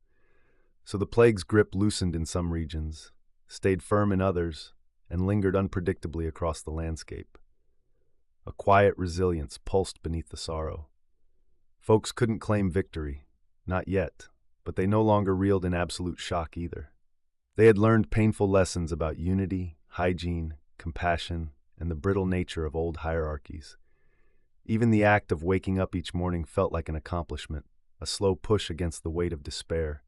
So the plague's grip loosened in some regions, stayed firm in others, and lingered unpredictably across the landscape. A quiet resilience pulsed beneath the sorrow. Folks couldn't claim victory, not yet, but they no longer reeled in absolute shock either. They had learned painful lessons about unity, hygiene, compassion, and the brittle nature of old hierarchies. Even the act of waking up each morning felt like an accomplishment, a slow push against the weight of despair.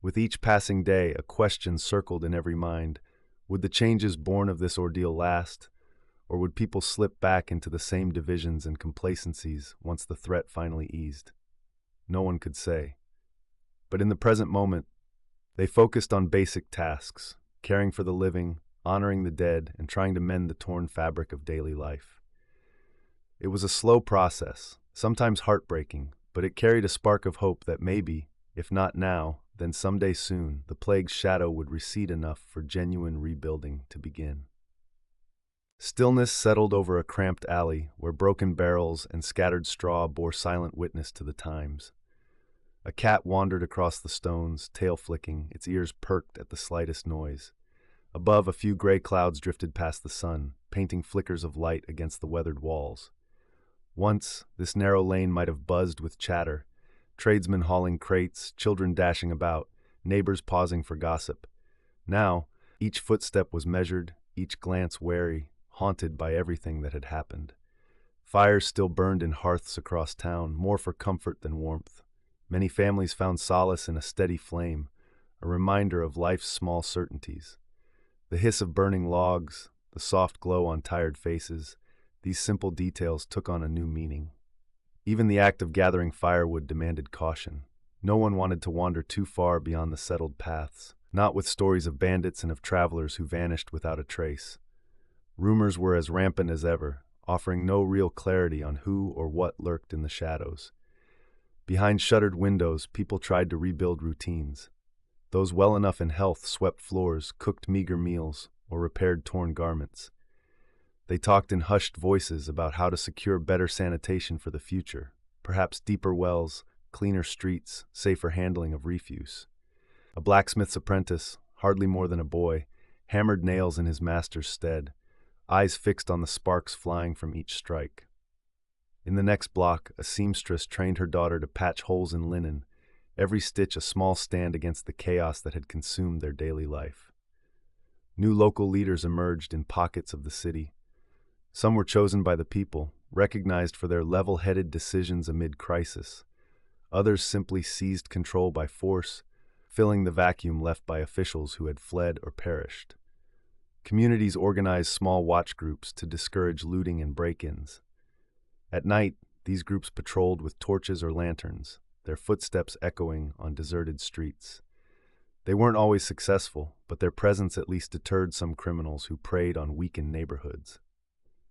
With each passing day, a question circled in every mind. Would the changes born of this ordeal last, or would people slip back into the same divisions and complacencies once the threat finally eased? No one could say. But in the present moment, they focused on basic tasks, caring for the living, honoring the dead, and trying to mend the torn fabric of daily life. It was a slow process, sometimes heartbreaking, but it carried a spark of hope that maybe, if not now, then someday soon, the plague's shadow would recede enough for genuine rebuilding to begin. Stillness settled over a cramped alley where broken barrels and scattered straw bore silent witness to the times. A cat wandered across the stones, tail flicking, its ears perked at the slightest noise. Above, a few gray clouds drifted past the sun, painting flickers of light against the weathered walls. Once, this narrow lane might have buzzed with chatter, tradesmen hauling crates, children dashing about, neighbors pausing for gossip. Now, each footstep was measured, each glance wary, haunted by everything that had happened. Fires still burned in hearths across town, more for comfort than warmth. Many families found solace in a steady flame, a reminder of life's small certainties. The hiss of burning logs, the soft glow on tired faces, these simple details took on a new meaning. Even the act of gathering firewood demanded caution. No one wanted to wander too far beyond the settled paths, not with stories of bandits and of travelers who vanished without a trace. Rumors were as rampant as ever, offering no real clarity on who or what lurked in the shadows. Behind shuttered windows, people tried to rebuild routines. Those well enough in health swept floors, cooked meager meals, or repaired torn garments. They talked in hushed voices about how to secure better sanitation for the future, perhaps deeper wells, cleaner streets, safer handling of refuse. A blacksmith's apprentice, hardly more than a boy, hammered nails in his master's stead, eyes fixed on the sparks flying from each strike. In the next block, a seamstress trained her daughter to patch holes in linen, every stitch a small stand against the chaos that had consumed their daily life. New local leaders emerged in pockets of the city. Some were chosen by the people, recognized for their level-headed decisions amid crisis. Others simply seized control by force, filling the vacuum left by officials who had fled or perished. Communities organized small watch groups to discourage looting and break-ins. At night, these groups patrolled with torches or lanterns, their footsteps echoing on deserted streets. They weren't always successful, but their presence at least deterred some criminals who preyed on weakened neighborhoods.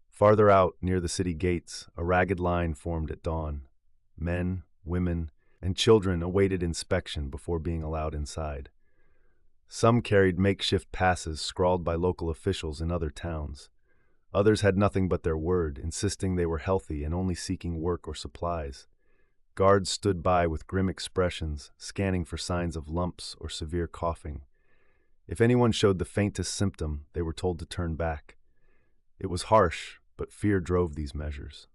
Farther out, near the city gates, a ragged line formed at dawn. Men, women, and children awaited inspection before being allowed inside. Some carried makeshift passes scrawled by local officials in other towns. Others had nothing but their word, insisting they were healthy and only seeking work or supplies. Guards stood by with grim expressions, scanning for signs of lumps or severe coughing. If anyone showed the faintest symptom, they were told to turn back. It was harsh, but fear drove these measures.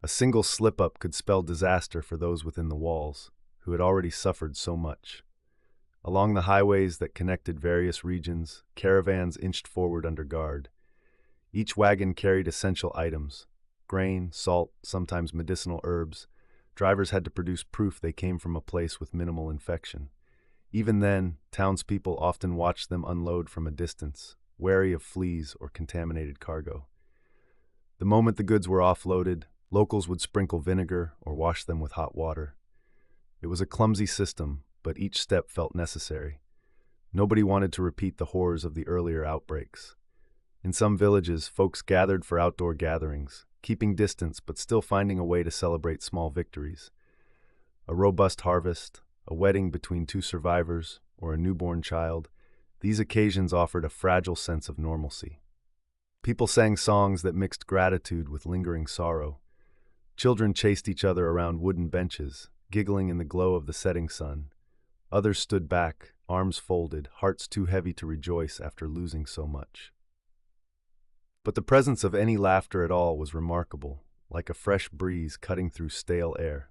A single slip-up could spell disaster for those within the walls, who had already suffered so much. Along the highways that connected various regions, caravans inched forward under guard. Each wagon carried essential items: grain, salt, sometimes medicinal herbs. Drivers had to produce proof they came from a place with minimal infection. Even then, townspeople often watched them unload from a distance, wary of fleas or contaminated cargo. The moment the goods were offloaded, locals would sprinkle vinegar or wash them with hot water. It was a clumsy system, but each step felt necessary. Nobody wanted to repeat the horrors of the earlier outbreaks. In some villages, folks gathered for outdoor gatherings, keeping distance but still finding a way to celebrate small victories. A robust harvest, a wedding between two survivors, or a newborn child, these occasions offered a fragile sense of normalcy. People sang songs that mixed gratitude with lingering sorrow. Children chased each other around wooden benches, giggling in the glow of the setting sun. Others stood back, arms folded, hearts too heavy to rejoice after losing so much. But the presence of any laughter at all was remarkable, like a fresh breeze cutting through stale air.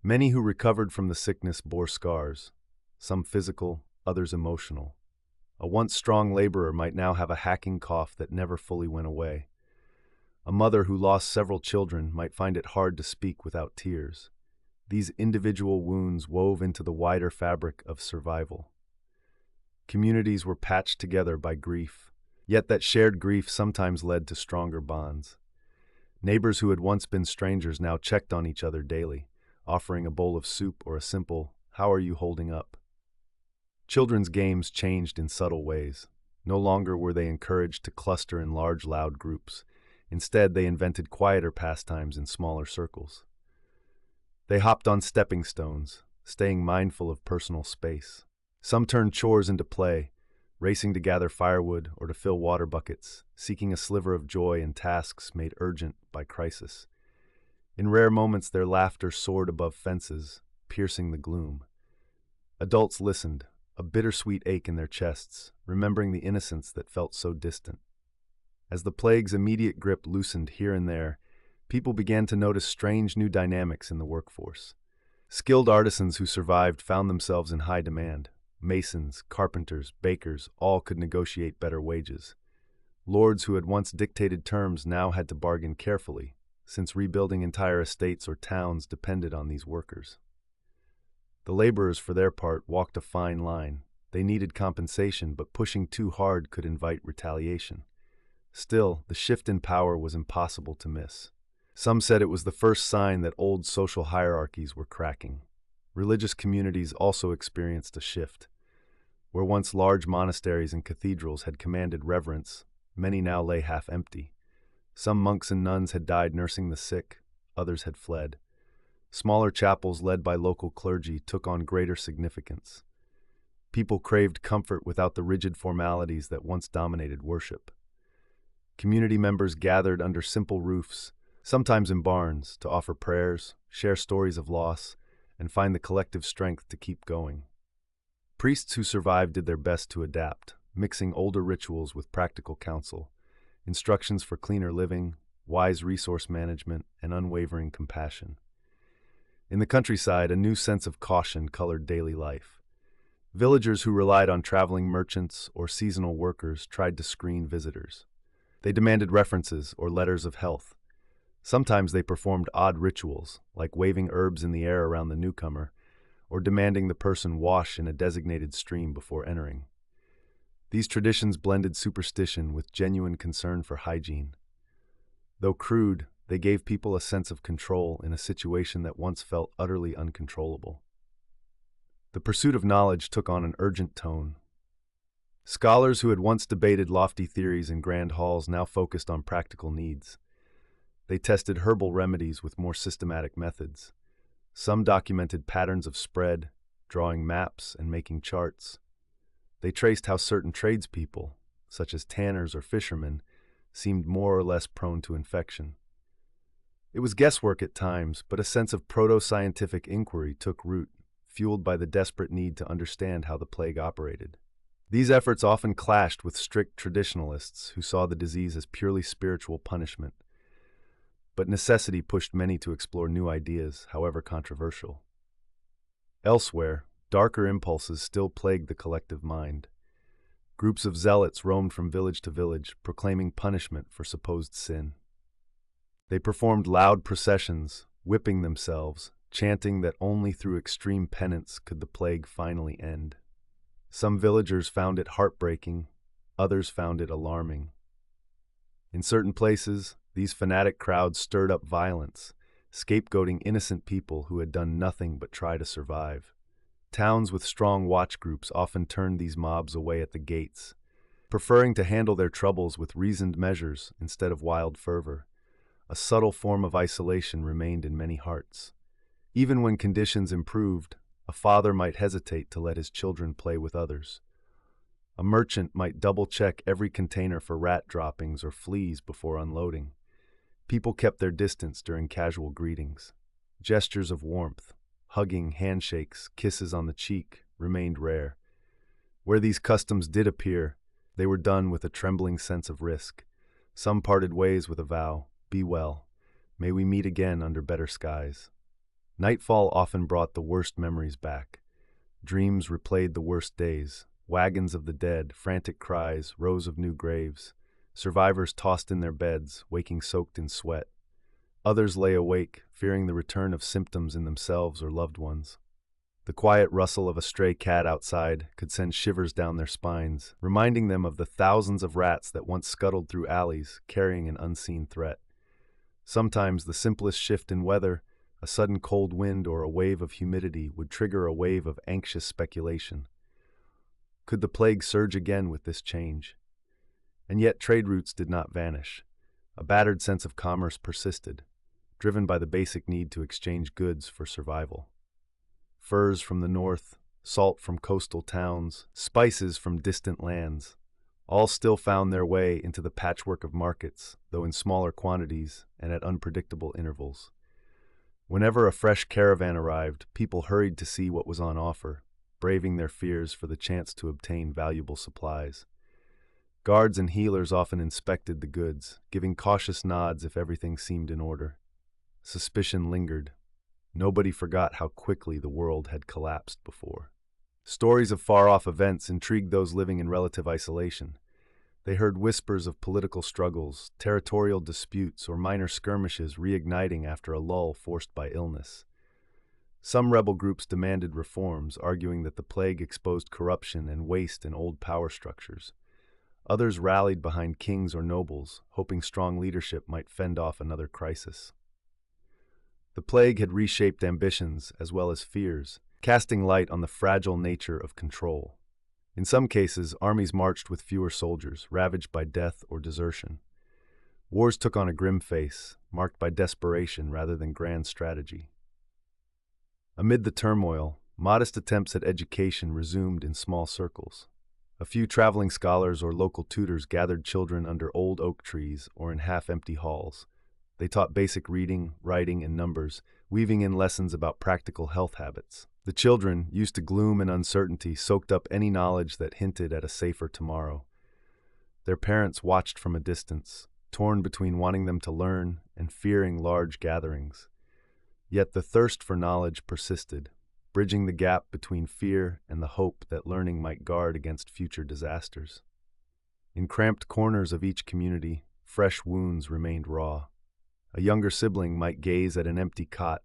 Many who recovered from the sickness bore scars, some physical, others emotional. A once strong laborer might now have a hacking cough that never fully went away. A mother who lost several children might find it hard to speak without tears. These individual wounds wove into the wider fabric of survival. Communities were patched together by grief, yet that shared grief sometimes led to stronger bonds. Neighbors who had once been strangers now checked on each other daily, offering a bowl of soup or a simple, "How are you holding up?" Children's games changed in subtle ways. No longer were they encouraged to cluster in large, loud groups. Instead, they invented quieter pastimes in smaller circles. They hopped on stepping stones, staying mindful of personal space. Some turned chores into play, racing to gather firewood or to fill water buckets, seeking a sliver of joy in tasks made urgent by crisis. In rare moments, their laughter soared above fences, piercing the gloom. Adults listened, a bittersweet ache in their chests, remembering the innocence that felt so distant. As the plague's immediate grip loosened here and there, people began to notice strange new dynamics in the workforce. Skilled artisans who survived found themselves in high demand. Masons, carpenters, bakers, all could negotiate better wages. Lords who had once dictated terms now had to bargain carefully, since rebuilding entire estates or towns depended on these workers. The laborers, for their part, walked a fine line. They needed compensation, but pushing too hard could invite retaliation. Still, the shift in power was impossible to miss. Some said it was the first sign that old social hierarchies were cracking. Religious communities also experienced a shift. Where once large monasteries and cathedrals had commanded reverence, many now lay half empty. Some monks and nuns had died nursing the sick, others had fled. Smaller chapels led by local clergy took on greater significance. People craved comfort without the rigid formalities that once dominated worship. Community members gathered under simple roofs, sometimes in barns, to offer prayers, share stories of loss, and find the collective strength to keep going. Priests who survived did their best to adapt, mixing older rituals with practical counsel, instructions for cleaner living, wise resource management, and unwavering compassion. In the countryside, a new sense of caution colored daily life. Villagers who relied on traveling merchants or seasonal workers tried to screen visitors. They demanded references or letters of health. Sometimes they performed odd rituals, like waving herbs in the air around the newcomer, or demanding the person wash in a designated stream before entering. These traditions blended superstition with genuine concern for hygiene. Though crude, they gave people a sense of control in a situation that once felt utterly uncontrollable. The pursuit of knowledge took on an urgent tone. Scholars who had once debated lofty theories in grand halls now focused on practical needs. They tested herbal remedies with more systematic methods. Some documented patterns of spread, drawing maps and making charts. They traced how certain tradespeople, such as tanners or fishermen, seemed more or less prone to infection. It was guesswork at times, but a sense of proto-scientific inquiry took root, fueled by the desperate need to understand how the plague operated. These efforts often clashed with strict traditionalists who saw the disease as purely spiritual punishment. But necessity pushed many to explore new ideas, however controversial. Elsewhere, darker impulses still plagued the collective mind. Groups of zealots roamed from village to village, proclaiming punishment for supposed sin. They performed loud processions, whipping themselves, chanting that only through extreme penance could the plague finally end. Some villagers found it heartbreaking, others found it alarming. In certain places, these fanatic crowds stirred up violence, scapegoating innocent people who had done nothing but try to survive. Towns with strong watch groups often turned these mobs away at the gates, preferring to handle their troubles with reasoned measures instead of wild fervor. A subtle form of isolation remained in many hearts. Even when conditions improved, a father might hesitate to let his children play with others. A merchant might double-check every container for rat droppings or fleas before unloading. People kept their distance during casual greetings. Gestures of warmth, hugging, handshakes, kisses on the cheek, remained rare. Where these customs did appear, they were done with a trembling sense of risk. Some parted ways with a vow, "Be well. May we meet again under better skies." Nightfall often brought the worst memories back. Dreams replayed the worst days. Wagons of the dead, frantic cries, rows of new graves. Survivors tossed in their beds, waking soaked in sweat. Others lay awake, fearing the return of symptoms in themselves or loved ones. The quiet rustle of a stray cat outside could send shivers down their spines, reminding them of the thousands of rats that once scuttled through alleys, carrying an unseen threat. Sometimes the simplest shift in weather, a sudden cold wind or a wave of humidity, would trigger a wave of anxious speculation. Could the plague surge again with this change? And yet trade routes did not vanish. A battered sense of commerce persisted, driven by the basic need to exchange goods for survival. Furs from the north, salt from coastal towns, spices from distant lands, all still found their way into the patchwork of markets, though in smaller quantities and at unpredictable intervals. Whenever a fresh caravan arrived, people hurried to see what was on offer. braving their fears for the chance to obtain valuable supplies. Guards and healers often inspected the goods, giving cautious nods if everything seemed in order. Suspicion lingered. Nobody forgot how quickly the world had collapsed before. Stories of far-off events intrigued those living in relative isolation. They heard whispers of political struggles, territorial disputes, or minor skirmishes reigniting after a lull forced by illness. Some rebel groups demanded reforms, arguing that the plague exposed corruption and waste in old power structures. Others rallied behind kings or nobles, hoping strong leadership might fend off another crisis. The plague had reshaped ambitions as well as fears, casting light on the fragile nature of control. In some cases, armies marched with fewer soldiers, ravaged by death or desertion. Wars took on a grim face, marked by desperation rather than grand strategy. Amid the turmoil, modest attempts at education resumed in small circles. A few traveling scholars or local tutors gathered children under old oak trees or in half-empty halls. They taught basic reading, writing, and numbers, weaving in lessons about practical health habits. The children, used to gloom and uncertainty, soaked up any knowledge that hinted at a safer tomorrow. Their parents watched from a distance, torn between wanting them to learn and fearing large gatherings. Yet the thirst for knowledge persisted, bridging the gap between fear and the hope that learning might guard against future disasters. In cramped corners of each community, fresh wounds remained raw. A younger sibling might gaze at an empty cot,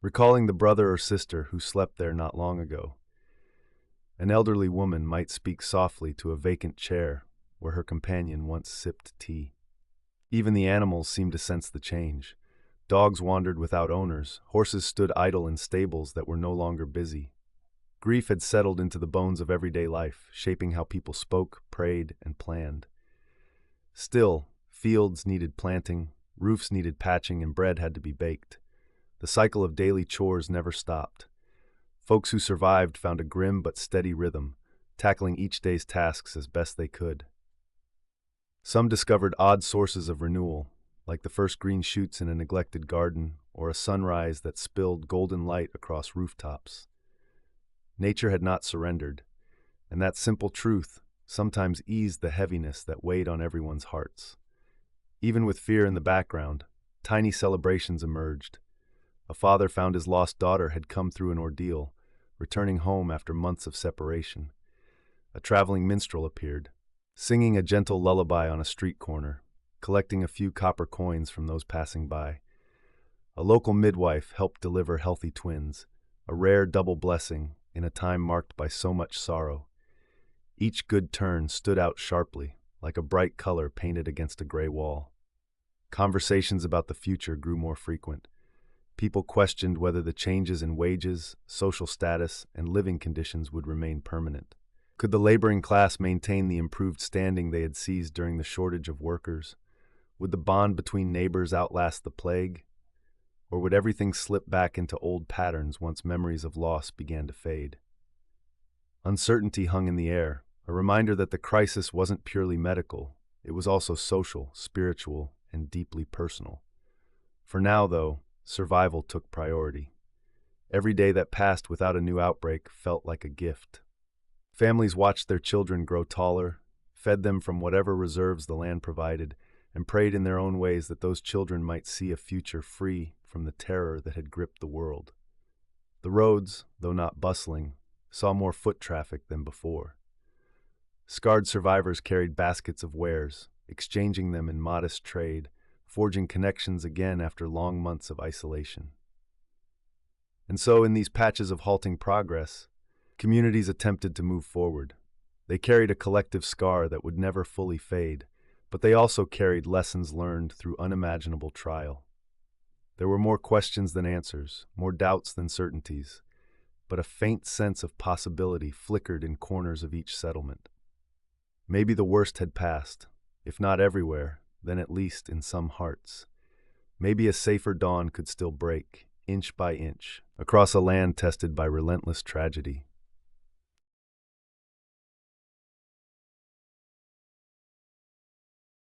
recalling the brother or sister who slept there not long ago. An elderly woman might speak softly to a vacant chair where her companion once sipped tea. Even the animals seemed to sense the change. Dogs wandered without owners, horses stood idle in stables that were no longer busy. Grief had settled into the bones of everyday life, shaping how people spoke, prayed, and planned. Still, fields needed planting, roofs needed patching, and bread had to be baked. The cycle of daily chores never stopped. Folks who survived found a grim but steady rhythm, tackling each day's tasks as best they could. Some discovered odd sources of renewal, like the first green shoots in a neglected garden or a sunrise that spilled golden light across rooftops. Nature had not surrendered, and that simple truth sometimes eased the heaviness that weighed on everyone's hearts. Even with fear in the background, tiny celebrations emerged. A father found his lost daughter had come through an ordeal, returning home after months of separation. A traveling minstrel appeared, singing a gentle lullaby on a street corner, collecting a few copper coins from those passing by. A local midwife helped deliver healthy twins, a rare double blessing in a time marked by so much sorrow. Each good turn stood out sharply, like a bright color painted against a gray wall. Conversations about the future grew more frequent. People questioned whether the changes in wages, social status, and living conditions would remain permanent. Could the laboring class maintain the improved standing they had seized during the shortage of workers? Would the bond between neighbors outlast the plague? Or would everything slip back into old patterns once memories of loss began to fade? Uncertainty hung in the air, a reminder that the crisis wasn't purely medical. It was also social, spiritual, and deeply personal. For now, though, survival took priority. Every day that passed without a new outbreak felt like a gift. Families watched their children grow taller, fed them from whatever reserves the land provided, and prayed in their own ways that those children might see a future free from the terror that had gripped the world. The roads, though not bustling, saw more foot traffic than before. Scarred survivors carried baskets of wares, exchanging them in modest trade, forging connections again after long months of isolation. And so, in these patches of halting progress, communities attempted to move forward. They carried a collective scar that would never fully fade, but they also carried lessons learned through unimaginable trial. There were more questions than answers, more doubts than certainties, but a faint sense of possibility flickered in corners of each settlement. Maybe the worst had passed, if not everywhere, then at least in some hearts. Maybe a safer dawn could still break, inch by inch, across a land tested by relentless tragedy.